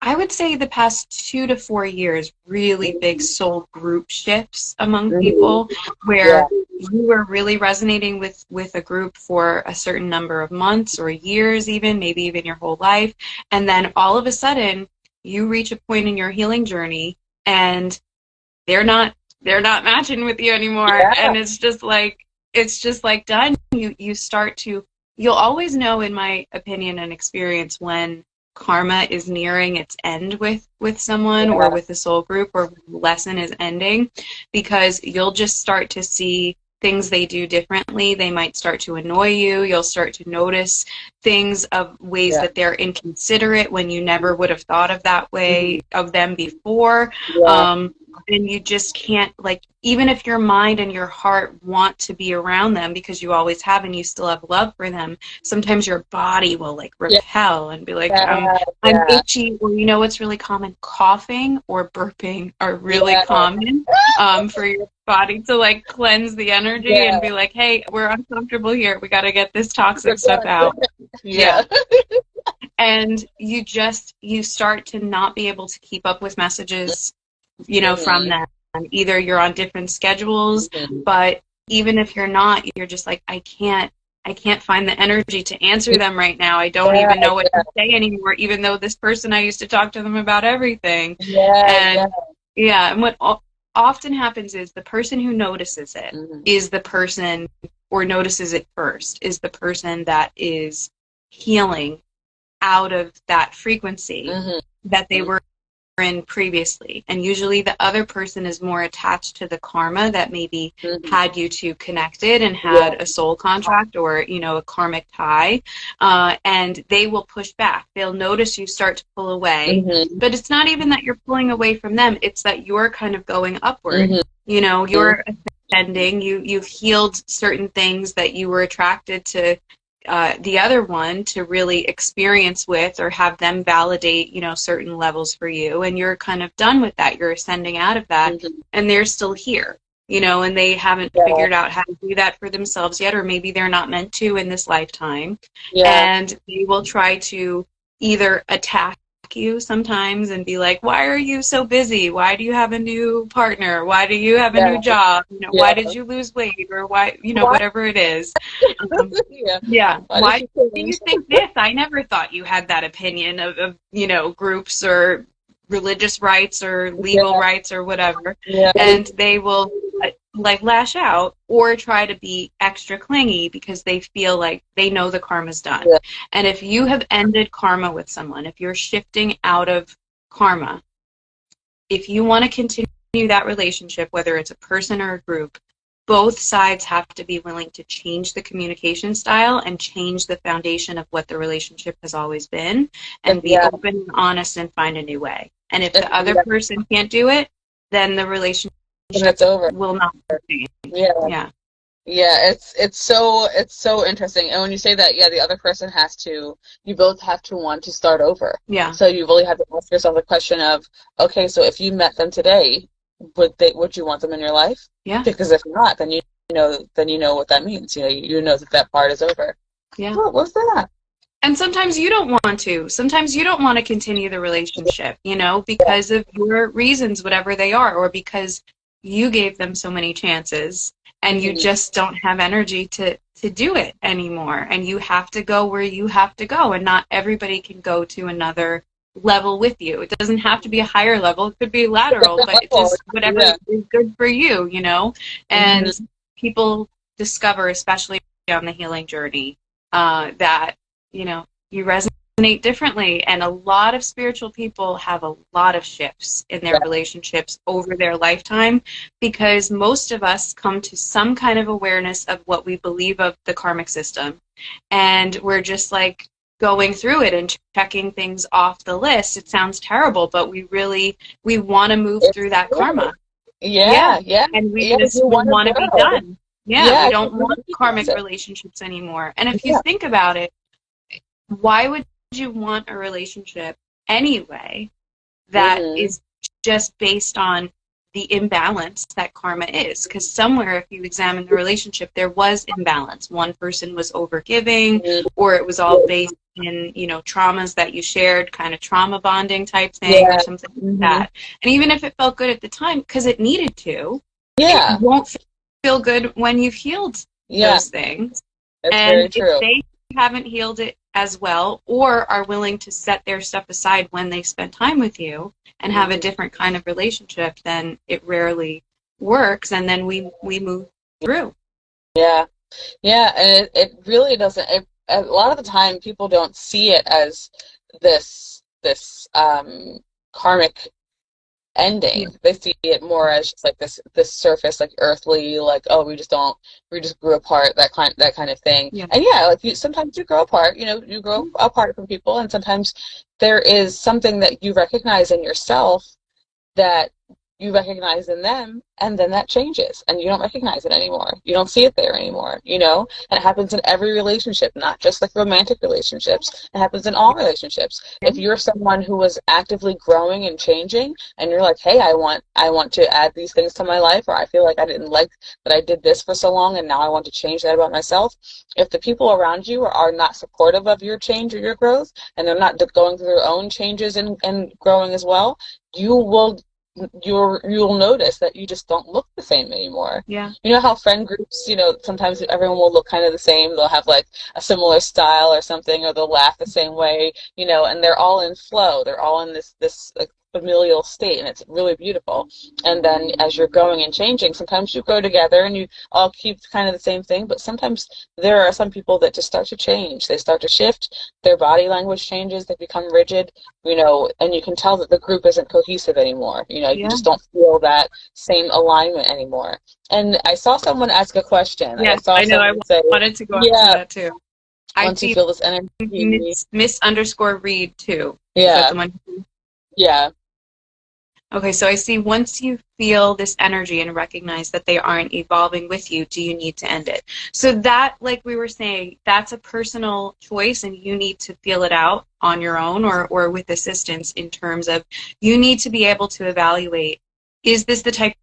Speaker 1: I would say the past 2 to 4 years, really big soul group shifts among people, where you were really resonating with a group for a certain number of months or years, even maybe even your whole life, and then all of a sudden you reach a point in your healing journey and they're not matching with you anymore, and it's just like done. You start to, you'll always know, in my opinion and experience, when karma is nearing its end with someone or with a soul group, or the lesson is ending, because you'll just start to see things they do differently. They might start to annoy you. You'll start to notice things of ways that they're inconsiderate when you never would have thought of that way of them before. And you just can't, like, even if your mind and your heart want to be around them because you always have and you still have love for them, sometimes your body will, like, repel and be like, I'm itchy. Or, what's really common? Coughing or burping are really common for your body to, like, cleanse the energy and be like, hey, we're uncomfortable here. We got to get this toxic stuff out. And you start to not be able to keep up with messages, from them. Either you're on different schedules, but even if you're not, you're just like, I can't find the energy to answer them right now. I don't even know what to say anymore, even though this person, I used to talk to them about everything. And what often happens is the person who notices it is the person, or notices it first, is the person that is healing out of that frequency that they were in previously. And usually the other person is more attached to the karma that maybe had you two connected and had a soul contract, or a karmic tie, and they will push back. They'll notice you start to pull away, but it's not even that you're pulling away from them, it's that you're kind of going upward. You're ascending. You've healed certain things that you were attracted to the other one to really experience with, or have them validate, certain levels for you, and you're kind of done with that. You're ascending out of that, and they're still here, and they haven't figured out how to do that for themselves yet, or maybe they're not meant to in this lifetime, and they will try to either attack you sometimes and be like, why are you so busy? Why do you have a new partner? Why do you have a new job? Why did you lose weight? Or why, whatever it is. Why do you think this? I never thought you had that opinion of groups or religious rights or legal rights or whatever. And they will like lash out or try to be extra clingy because they feel like they know the karma's done. And if you have ended karma with someone, if you're shifting out of karma, if you want to continue that relationship, whether it's a person or a group, both sides have to be willing to change the communication style and change the foundation of what the relationship has always been, and be open and honest and find a new way. And if the other person can't do it, then the relationship
Speaker 2: it's over.
Speaker 1: Will not change.
Speaker 2: Yeah, it's so interesting. And when you say that, yeah, the other person has to, you both have to want to start over.
Speaker 1: Yeah.
Speaker 2: So you really have to ask yourself the question of, okay, so if you met them today, would you want them in your life?
Speaker 1: Yeah.
Speaker 2: Because if not, then you know what that means. You know that that part is over.
Speaker 1: Yeah.
Speaker 2: What was that?
Speaker 1: And sometimes you don't want to. Sometimes you don't want to continue the relationship,
Speaker 2: Yeah.
Speaker 1: because of your reasons, whatever they are, or because you gave them so many chances and you
Speaker 2: Mhm.
Speaker 1: just don't have energy to do it anymore. And you have to go where you have to go. And not everybody can go to another level with you. It doesn't have to be a higher level. It could be lateral, but it
Speaker 2: Oh,
Speaker 1: just whatever
Speaker 2: yeah.
Speaker 1: is good for you. And
Speaker 2: Hmm.
Speaker 1: people discover, especially on the healing journey, that you resonate differently. And a lot of spiritual people have a lot of shifts in their
Speaker 2: Yeah.
Speaker 1: relationships over their lifetime, because most of us come to some kind of awareness of what we believe of the karmic system. And we're just like going through it and checking things off the list. It sounds terrible, but we want to move
Speaker 2: It's
Speaker 1: through that
Speaker 2: true.
Speaker 1: karma. Yeah.
Speaker 2: Yeah, yeah,
Speaker 1: And
Speaker 2: yeah. You
Speaker 1: we
Speaker 2: want
Speaker 1: want to
Speaker 2: to
Speaker 1: be
Speaker 2: grow.
Speaker 1: done. Yeah, we
Speaker 2: Yeah, you
Speaker 1: don't
Speaker 2: want
Speaker 1: want
Speaker 2: to be
Speaker 1: karmic
Speaker 2: present.
Speaker 1: relationships anymore. And if you
Speaker 2: Yeah.
Speaker 1: think about it, why would you want a relationship anyway that
Speaker 2: Hmm.
Speaker 1: is just based on the imbalance that karma is? Because somewhere, if you examine the relationship, there was imbalance. One person was overgiving, or it was all based in, traumas that you shared, kind of trauma bonding type thing or
Speaker 2: Yeah.
Speaker 1: something like
Speaker 2: Hmm.
Speaker 1: that. And even if it felt good at the time, because it needed to, it
Speaker 2: Yeah.
Speaker 1: won't feel good when you've healed
Speaker 2: Yeah.
Speaker 1: those things.
Speaker 2: That's very
Speaker 1: And if
Speaker 2: true.
Speaker 1: they haven't healed it as well, or are willing to set their stuff aside when they spend time with you and have a
Speaker 2: Hmm.
Speaker 1: different kind of relationship, then it rarely works. And then we move through.
Speaker 2: Yeah. Yeah, and it really doesn't. A lot of the time, people don't see it as this karmic
Speaker 1: Yeah.
Speaker 2: ending. They see it more as just like this surface, like earthly, like, oh, we just grew apart, that kind of thing.
Speaker 1: Yeah.
Speaker 2: And yeah, like sometimes you grow apart. You grow apart from people, and sometimes there is something that you recognize in yourself that you recognize in them, and then that changes and you don't recognize it anymore. You don't see it there anymore. And it happens in every relationship, not just like romantic relationships. It happens in all relationships.
Speaker 1: Yeah.
Speaker 2: If you're someone who is actively growing and changing, and you're like, hey, I want to add these things to my life, or I feel like I didn't like that I did this for so long and now I want to change that about myself. If the people around you are not supportive of your change or your growth, and they're not going through their own changes and growing as well, you will you'll notice that you just don't look the same anymore.
Speaker 1: Yeah.
Speaker 2: You know how friend groups, sometimes everyone will look kind of the same. They'll have like a similar style or something, or they'll laugh the same way, and they're all in flow. They're all in this like familial state, and it's really beautiful. And then as you're growing and changing, sometimes you grow together and you all keep kind of the same thing, but sometimes there are some people that just start to change. They start to shift. Their body language changes. They become rigid, and you can tell that the group isn't cohesive anymore. You
Speaker 1: Yeah.
Speaker 2: just don't feel that same alignment anymore. And I saw someone ask a question. I
Speaker 1: Yes,
Speaker 2: saw
Speaker 1: I know. I
Speaker 2: someone say,
Speaker 1: wanted to go up to
Speaker 2: yeah,
Speaker 1: that too. I
Speaker 2: once you
Speaker 1: see
Speaker 2: feel this energy,
Speaker 1: miss_read too. Is that
Speaker 2: yeah,
Speaker 1: the one?
Speaker 2: yeah,
Speaker 1: Okay, so I see once you feel this energy and recognize that they aren't evolving with you, do you need to end it? So that, like we were saying, that's a personal choice and you need to feel it out on your own or with assistance, in terms of you need to be able to evaluate, is this the type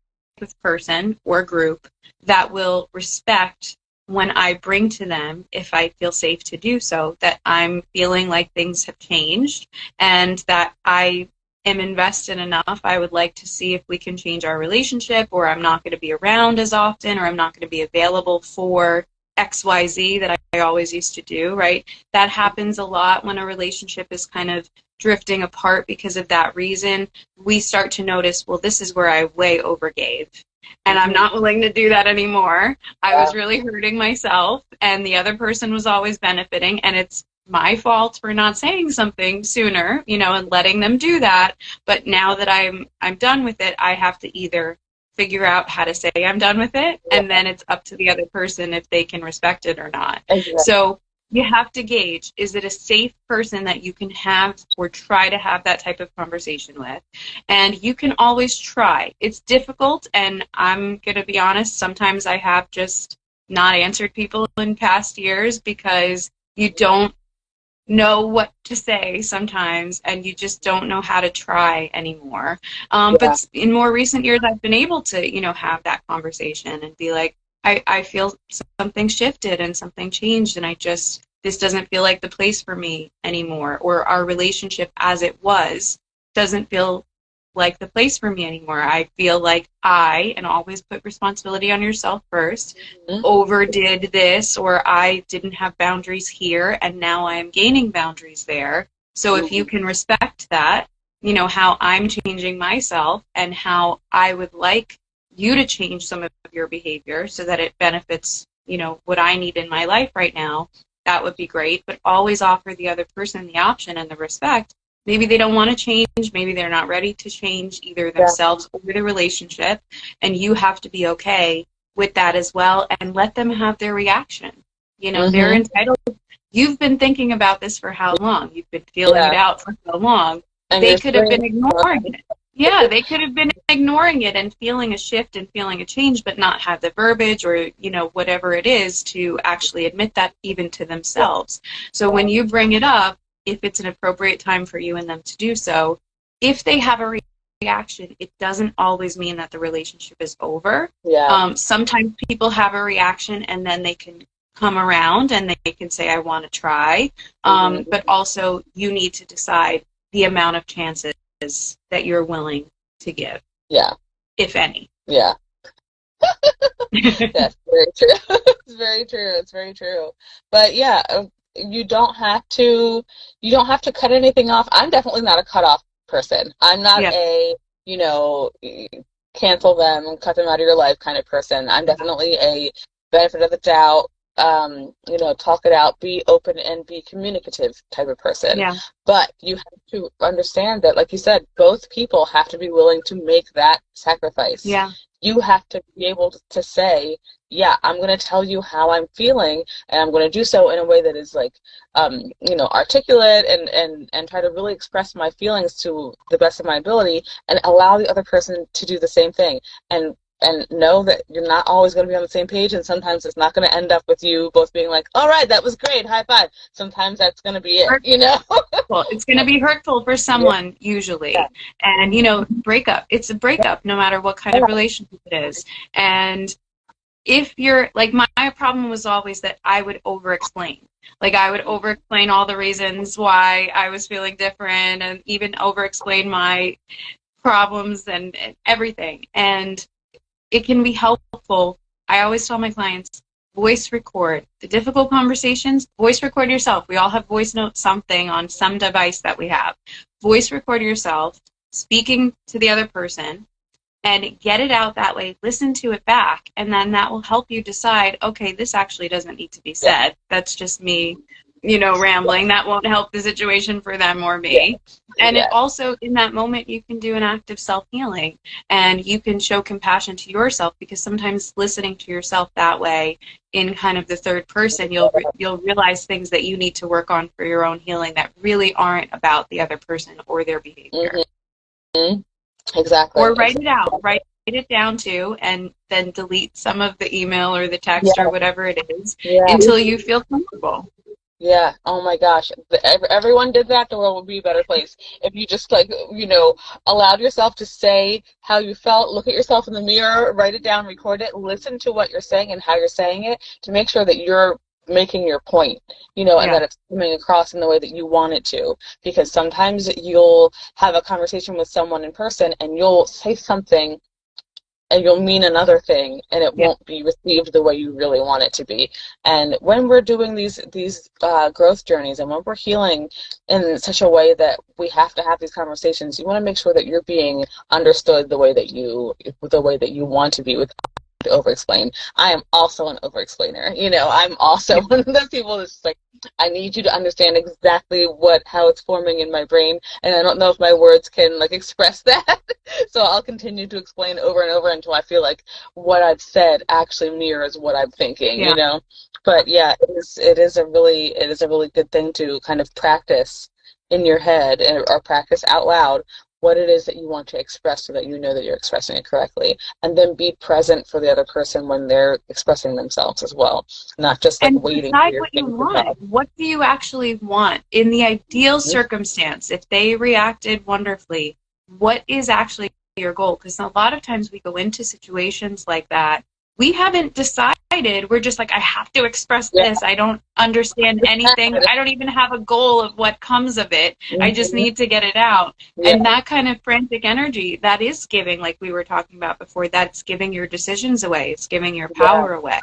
Speaker 1: of person or group that will respect when I bring to them, if I feel safe to do so, that I'm feeling like things have changed and that I am invested enough. I would like to see if we can change our relationship, or I'm not going to be around as often, or I'm not going to be available for XYZ that I always used to do, right? That happens a lot when a relationship is kind of drifting apart because of that reason. We start to notice, well, this is where I way overgave. And I'm
Speaker 2: hmm
Speaker 1: not willing to do that anymore. I
Speaker 2: yeah,
Speaker 1: was really hurting myself, and the other person was always benefiting. And it's my fault for not saying something sooner, and letting them do that. But now that I'm done with it, I have to either figure out how to say I'm done with it, and
Speaker 2: yeah,
Speaker 1: then it's up to the other person if they can respect it or not.
Speaker 2: exactly.
Speaker 1: So you have to gauge, is it a safe person that you can have or try to have that type of conversation with? And you can always try. It's difficult, and I'm going to be honest, sometimes I have just not answered people in past years because you don't know what to say sometimes, and you just don't know how to try anymore.
Speaker 2: Yeah.
Speaker 1: But in more recent years, I've been able to, have that conversation and be like, I feel something shifted and something changed, and this doesn't feel like the place for me anymore, or our relationship as it was doesn't feel like the place for me anymore. I feel like and always put responsibility on yourself first, overdid this, or I didn't have boundaries here, and now I am gaining boundaries there. So if you can respect that, how I'm changing myself and how I would like you to change some of your behavior so that it benefits, what I need in my life right now, that would be great. But always offer the other person the option and the respect. Maybe they don't want to change. Maybe they're not ready to change either themselves or the relationship. And you have to be okay with that as well and let them have their reaction. They're entitled. You've been thinking about this for how long? You've been feeling it out for so long. And they could have been ignoring it. Yeah, they could have been ignoring it and feeling a shift and feeling a change, but not have the verbiage or, whatever it is to actually admit that even to themselves. So when you bring it up, if it's an appropriate time for you and them to do so, if they have a reaction, it doesn't always mean that the relationship is over.
Speaker 2: Yeah.
Speaker 1: Sometimes people have a reaction and then they can come around and they can say, I want to try. But also you need to decide the amount of chances that you're willing to give.
Speaker 2: Yeah.
Speaker 1: If any.
Speaker 2: Yeah. That's very true. It's very true. It's very true. But yeah, you don't have to cut anything off. I'm definitely not a cutoff person. I'm not a, cancel them, cut them out of your life kind of person. I'm definitely a benefit of the doubt, talk it out, be open and be communicative type of person.
Speaker 1: Yeah.
Speaker 2: But you have to understand that, like you said, both people have to be willing to make that sacrifice.
Speaker 1: Yeah.
Speaker 2: You have to be able to say, yeah, I'm going to tell you how I'm feeling, and I'm going to do so in a way that is like, articulate and try to really express my feelings to the best of my ability and allow the other person to do the same thing. And know that you're not always going to be on the same page, and sometimes it's not going to end up with you both being like, all right, that was great, high five. Sometimes that's going to be it,
Speaker 1: Well, it's going to be hurtful for someone, usually. Yeah. And, breakup, it's a breakup no matter what kind of relationship it is. And if you're, like, my problem was always that I would over-explain. Like, I would over-explain all the reasons why I was feeling different and even over-explain my problems and everything. And it can be helpful. I always tell my clients, voice record. The difficult conversations, voice record yourself. We all have voice notes, something on some device that we have. Voice record yourself, speaking to the other person, and get it out that way. Listen to it back, and then that will help you decide, okay, this actually doesn't need to be said. That's just me, rambling. That won't help the situation for them or me. And it also, in that moment, you can do an act of self-healing, and you can show compassion to yourself, because sometimes listening to yourself that way in kind of the third person, you'll realize things that you need to work on for your own healing that really aren't about the other person or their behavior.
Speaker 2: Mm-hmm. Exactly.
Speaker 1: Or write it out. Write it down too, and then delete some of the email or the text or whatever it is until you feel comfortable.
Speaker 2: Yeah. Oh my gosh. If everyone did that, the world would be a better place. If you just allowed yourself to say how you felt, look at yourself in the mirror, write it down, record it, listen to what you're saying and how you're saying it to make sure that you're making your point, and that it's coming across in the way that you want it to. Because sometimes you'll have a conversation with someone in person and you'll say something and you'll mean another thing, and it won't be received the way you really want it to be. And when we're doing these growth journeys, and when we're healing in such a way that we have to have these conversations, you want to make sure that you're being understood the way that you want to be, without to over-explain. I am also an over-explainer. I'm also one of those people that's like, I need you to understand exactly how it's forming in my brain, and I don't know if my words can express that. So I'll continue to explain over and over until I feel like what I've said actually mirrors what I'm thinking. But yeah, it is a really good thing to kind of practice in your head or practice out loud what it is that you want to express so that you know that you're expressing it correctly. And then be present for the other person when they're expressing themselves as well. Not just like
Speaker 1: And
Speaker 2: waiting for
Speaker 1: decide
Speaker 2: your
Speaker 1: what you
Speaker 2: thing to
Speaker 1: want.
Speaker 2: drop.
Speaker 1: What do you actually want? In the ideal circumstance, if they reacted wonderfully, what is actually your goal? Because a lot of times we go into situations like that, we haven't decided. We're just like, I have to express this. I don't understand anything. I don't even have a goal of what comes of it. I just need to get it out. And that kind of frantic energy, that is giving, like we were talking about before, that's giving your decisions away. It's giving your power away.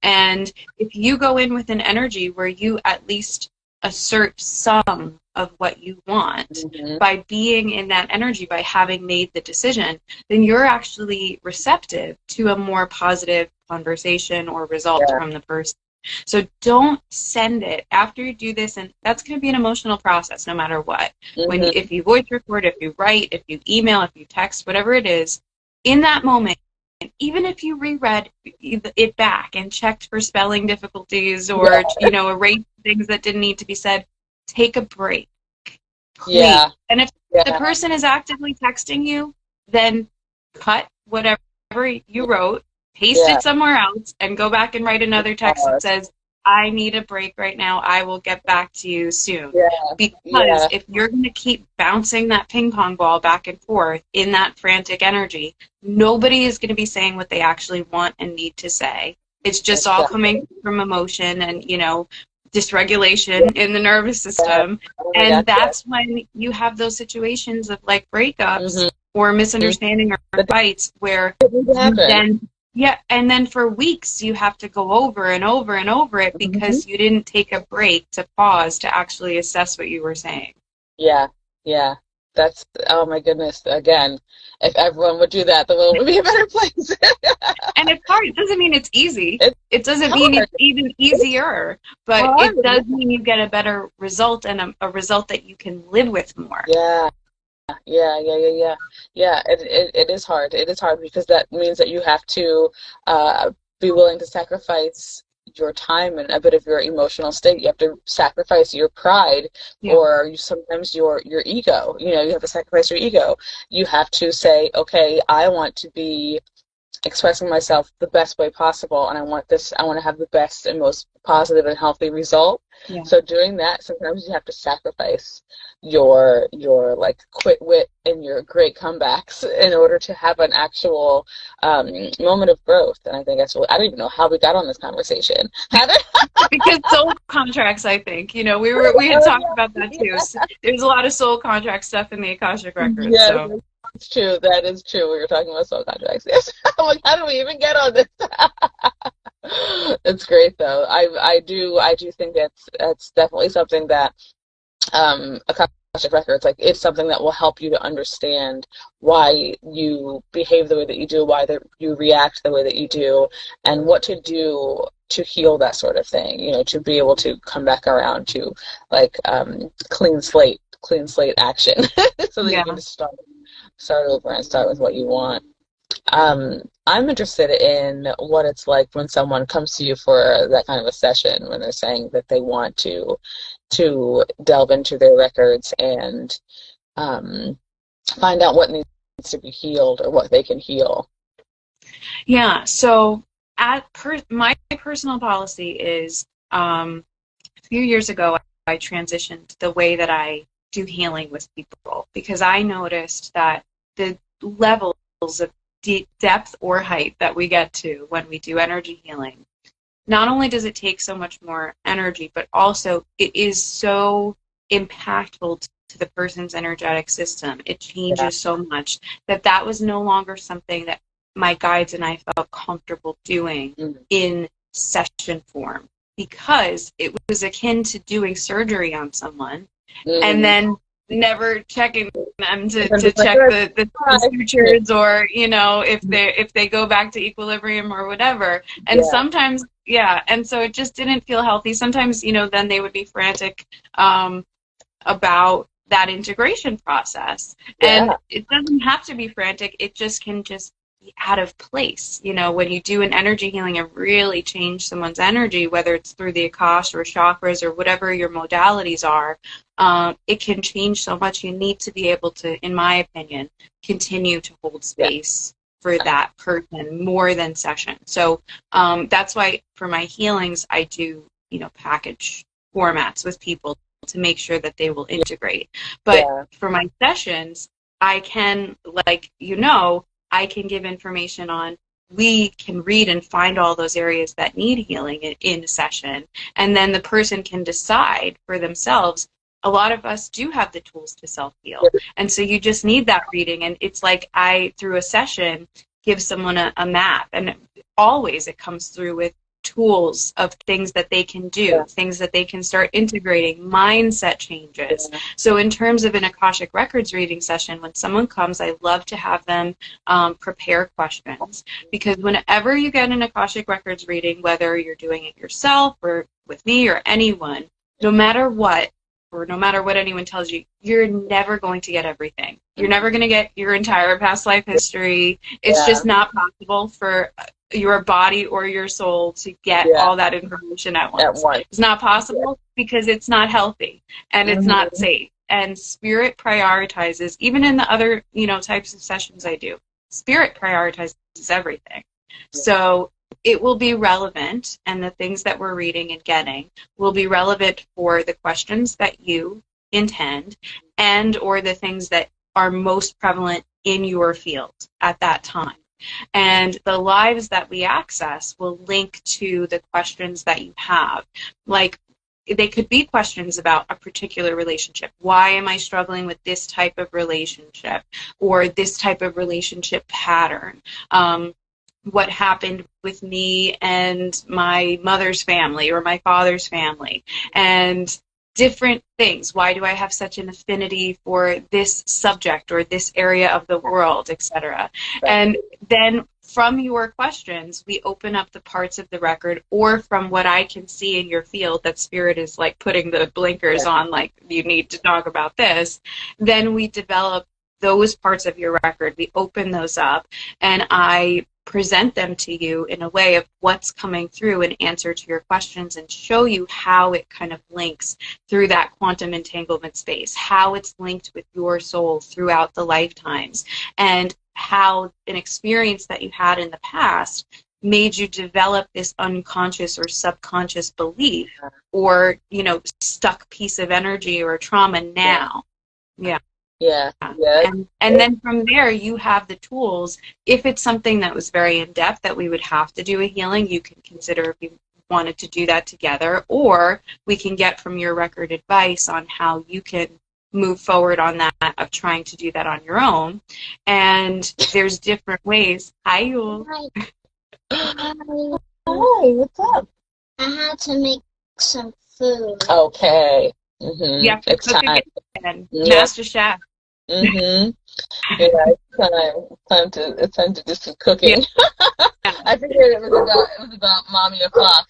Speaker 1: And if you go in with an energy where you at least assert some of what you want by being in that energy, by having made the decision, then you're actually receptive to a more positive conversation or result from the person. So don't send it after you do this, and that's going to be an emotional process no matter what. If you voice record, if you write, if you email, if you text, whatever it is, in that moment, even if you reread it back and checked for spelling difficulties or erased things that didn't need to be said, take a break. Please. And if the person is actively texting you, then cut whatever you wrote, paste it somewhere else, and go back and write another text that says, I need a break right now. I will get back to you soon. Because if you're going to keep bouncing that ping pong ball back and forth in that frantic energy, nobody is going to be saying what they actually want and need to say. It's just all coming from emotion and, dysregulation in the nervous system. And that's when you have those situations of like breakups or misunderstanding or fights where and then for weeks you have to go over and over and over it because you didn't take a break to pause to actually assess what you were saying.
Speaker 2: That's, oh my goodness, again, if everyone would do that, the world would be a better place.
Speaker 1: And it's hard. It doesn't mean it's easy. It doesn't mean it's even easier, but it does mean you get a better result and a result that you can live with more.
Speaker 2: It is hard. It is hard because that means that you have to be willing to sacrifice your time and a bit of your emotional state. You have to sacrifice your pride or sometimes your ego. You have to sacrifice your ego. You have to say, okay, I want to be expressing myself the best way possible, and I want to have the best and most positive and healthy result. So doing that, sometimes you have to sacrifice your like quick wit and your great comebacks in order to have an actual moment of growth. And I think that's really, I don't even know how we got on this conversation.
Speaker 1: Because soul contracts, I think, we had talked about that too. So there's a lot of soul contract stuff in the Akashic records. So.
Speaker 2: It's true. That is true. We were talking about soul contracts. Yes. I'm like, how do we even get on this? It's great though. I do think that's definitely something that Akashic records, like, it's something that will help you to understand why you behave the way that you do, why you react the way that you do, and what to do to heal that sort of thing. To be able to come back around to like clean slate action, so that you can just start over and start with what you want. I'm interested in what it's like when someone comes to you for that kind of a session, when they're saying that they want to delve into their records and find out what needs to be healed or what they can heal.
Speaker 1: So my personal policy is a few years ago I transitioned the way that I do healing with people, because I noticed that the levels of depth or height that we get to when we do energy healing, not only does it take so much more energy, but also it is so impactful to the person's energetic system. It changes so much that was no longer something that my guides and I felt comfortable doing in session form, because it was akin to doing surgery on someone and then never checking them to check the sutures, or if they go back to equilibrium or whatever. And sometimes and so it just didn't feel healthy. Sometimes then they would be frantic about that integration process, and it doesn't have to be frantic. It just can just be out of place. You know, when you do an energy healing and really change someone's energy, whether it's through the Akasha or chakras or whatever your modalities are, it can change so much. You need to be able to, in my opinion, continue to hold space for that person more than session. So that's why for my healings, I do, you know, package formats with people to make sure that they will integrate. But for my sessions, I can, like, you know, I can give information on, we can read and find all those areas that need healing in a session. And then the person can decide for themselves. A lot of us do have the tools to self-heal. And so you just need that reading. And it's like I, through a session, give someone a map. And always it comes through with tools of things that they can do, things that they can start integrating, mindset changes. So in terms of an Akashic Records reading session, when someone comes, I love to have them prepare questions. Because whenever you get an Akashic Records reading, whether you're doing it yourself or with me or anyone, no matter what, or no matter what anyone tells you, you're never going to get everything. You're never going to get your entire past life history. It's just not possible for your body or your soul to get all that information at once. It's not possible because it's not healthy and it's not safe. And Spirit prioritizes, even in the other, you know, types of sessions I do, Spirit prioritizes everything. So it will be relevant, and the things that we're reading and getting will be relevant for the questions that you intend and or the things that are most prevalent in your field at that time. And the lives that we access will link to the questions that you have. Like, they could be questions about a particular relationship. Why am I struggling with this type of relationship or this type of relationship pattern? What happened with me and my mother's family or my father's family, and different things. Why do I have such an affinity for this subject or this area of the world, etc.? And then from your questions, we open up the parts of the record, or from what I can see in your field that Spirit is like putting the blinkers on, like, you need to talk about this. Then we develop those parts of your record. We open those up, and I present them to you in a way of what's coming through in answer to your questions, and show you how it kind of links through that quantum entanglement space, how it's linked with your soul throughout the lifetimes, and how an experience that you had in the past made you develop this unconscious or subconscious belief or, you know, stuck piece of energy or trauma now. And then from there, you have the tools. If it's something that was very in-depth that we would have to do a healing, you can consider if you wanted to do that together, or we can get from your record advice on how you can move forward on that of trying to do that on your own. And there's different ways. Hi, Yul.
Speaker 3: Hi,
Speaker 2: what's up?
Speaker 3: I had to make some food.
Speaker 2: Okay.
Speaker 1: Yeah,
Speaker 2: it's time.
Speaker 1: Master Chef.
Speaker 2: Yeah, it's time to do some cooking. I figured it was about Mommy O'Clock.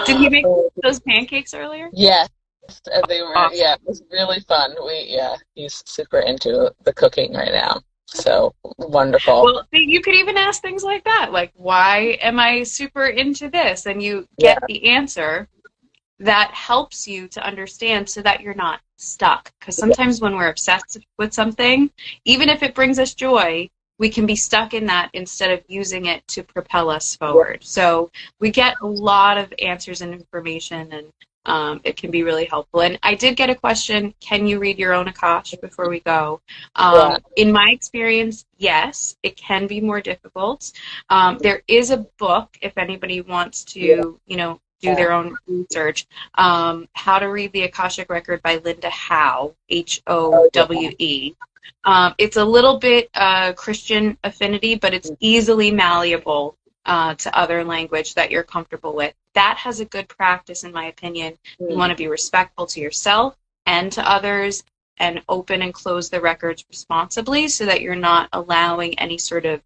Speaker 1: Did you make those pancakes earlier?
Speaker 2: Yes, they were.
Speaker 1: Awesome.
Speaker 2: Yeah, it was really fun. He's super into the cooking right now. So wonderful.
Speaker 1: Well, you could even ask things like that, like, why am I super into this? And you get the answer that helps you to understand so that you're not stuck. Because sometimes when we're obsessed with something, even if it brings us joy, we can be stuck in that instead of using it to propel us forward. So we get a lot of answers and information, and it can be really helpful. And I did get a question, can you read your own Akash before we go? In my experience, yes, it can be more difficult. There is a book, if anybody wants to, do their own research, How to Read the Akashic Record by Linda Howe, Howe. It's a little bit Christian affinity, but it's easily malleable to other language that you're comfortable with. That has a good practice, in my opinion. You want to be respectful to yourself and to others, and open and close the records responsibly so that you're not allowing any sort of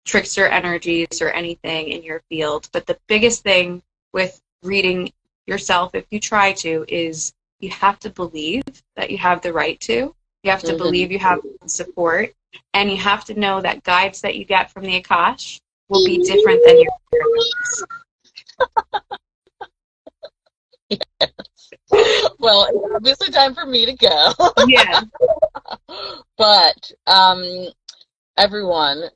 Speaker 1: trickster energies or anything in your field. But the biggest thing with reading yourself, if you try to, is you have to believe that you have the right to. You have to believe you have support. And you have to know that guides that you get from the Akash will be different than your therapists.
Speaker 2: Well, it's obviously time for me to go.
Speaker 1: Yeah.
Speaker 2: But everyone,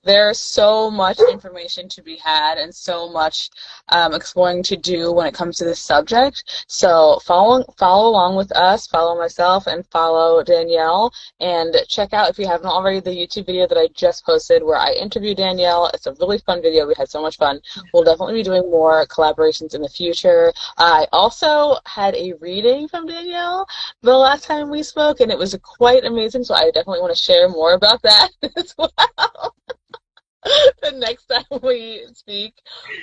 Speaker 2: there's so much information to be had and so much exploring to do when it comes to this subject. So follow along with us, follow myself, and follow Danielle. And check out, if you haven't already, the YouTube video that I just posted where I interview Danielle. It's a really fun video. We had so much fun. We'll definitely be doing more collaborations in the future. I also had a reading from Danielle the last time we spoke, and it was quite amazing. So I definitely want to share more about that as well. The next time we speak.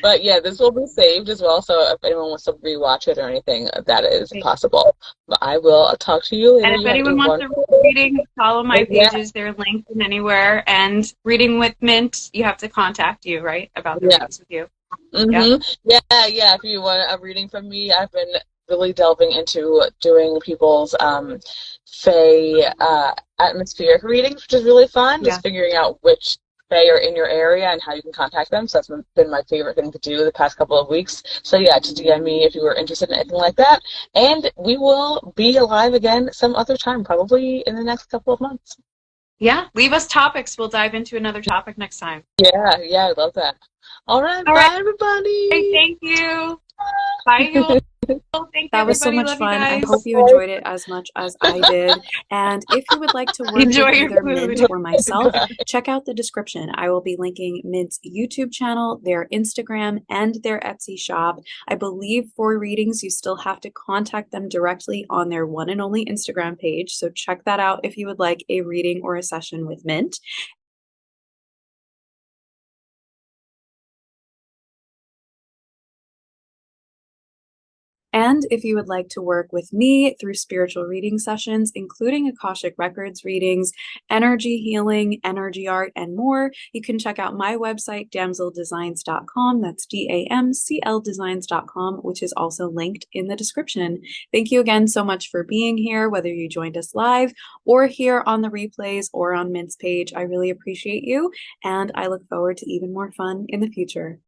Speaker 2: But yeah, this will be saved as well, so if anyone wants to rewatch it or anything, that is possible. But I will talk to you later.
Speaker 1: And if anyone wants a reading, follow my pages. They're linked in anywhere. And reading with Mint, you have to contact you, right? About the readings with you.
Speaker 2: Yeah. If you want a reading from me, I've been really delving into doing people's Fae atmospheric readings, which is really fun. Just figuring out which Fae are in your area and how you can contact them. So that's been my favorite thing to do the past couple of weeks. So yeah, just DM me if you were interested in anything like that. And we will be live again some other time, probably in the next couple of months.
Speaker 1: Yeah, leave us topics. We'll dive into another topic next time.
Speaker 2: Yeah, I love that. All right, bye everybody.
Speaker 1: Hey, thank you. Bye, you.
Speaker 4: That was so much fun. I hope you enjoyed it as much as I did. And if you would like to work with either Mint or myself, check out the description. I will be linking Mint's YouTube channel, their Instagram, and their Etsy shop. I believe for readings, you still have to contact them directly on their one and only Instagram page. So check that out if you would like a reading or a session with Mint. And if you would like to work with me through spiritual reading sessions, including Akashic Records readings, energy healing, energy art, and more, you can check out my website, damseldesigns.com. That's DAMCL designs.com, which is also linked in the description. Thank you again so much for being here, whether you joined us live or here on the replays or on Mint's page. I really appreciate you, and I look forward to even more fun in the future.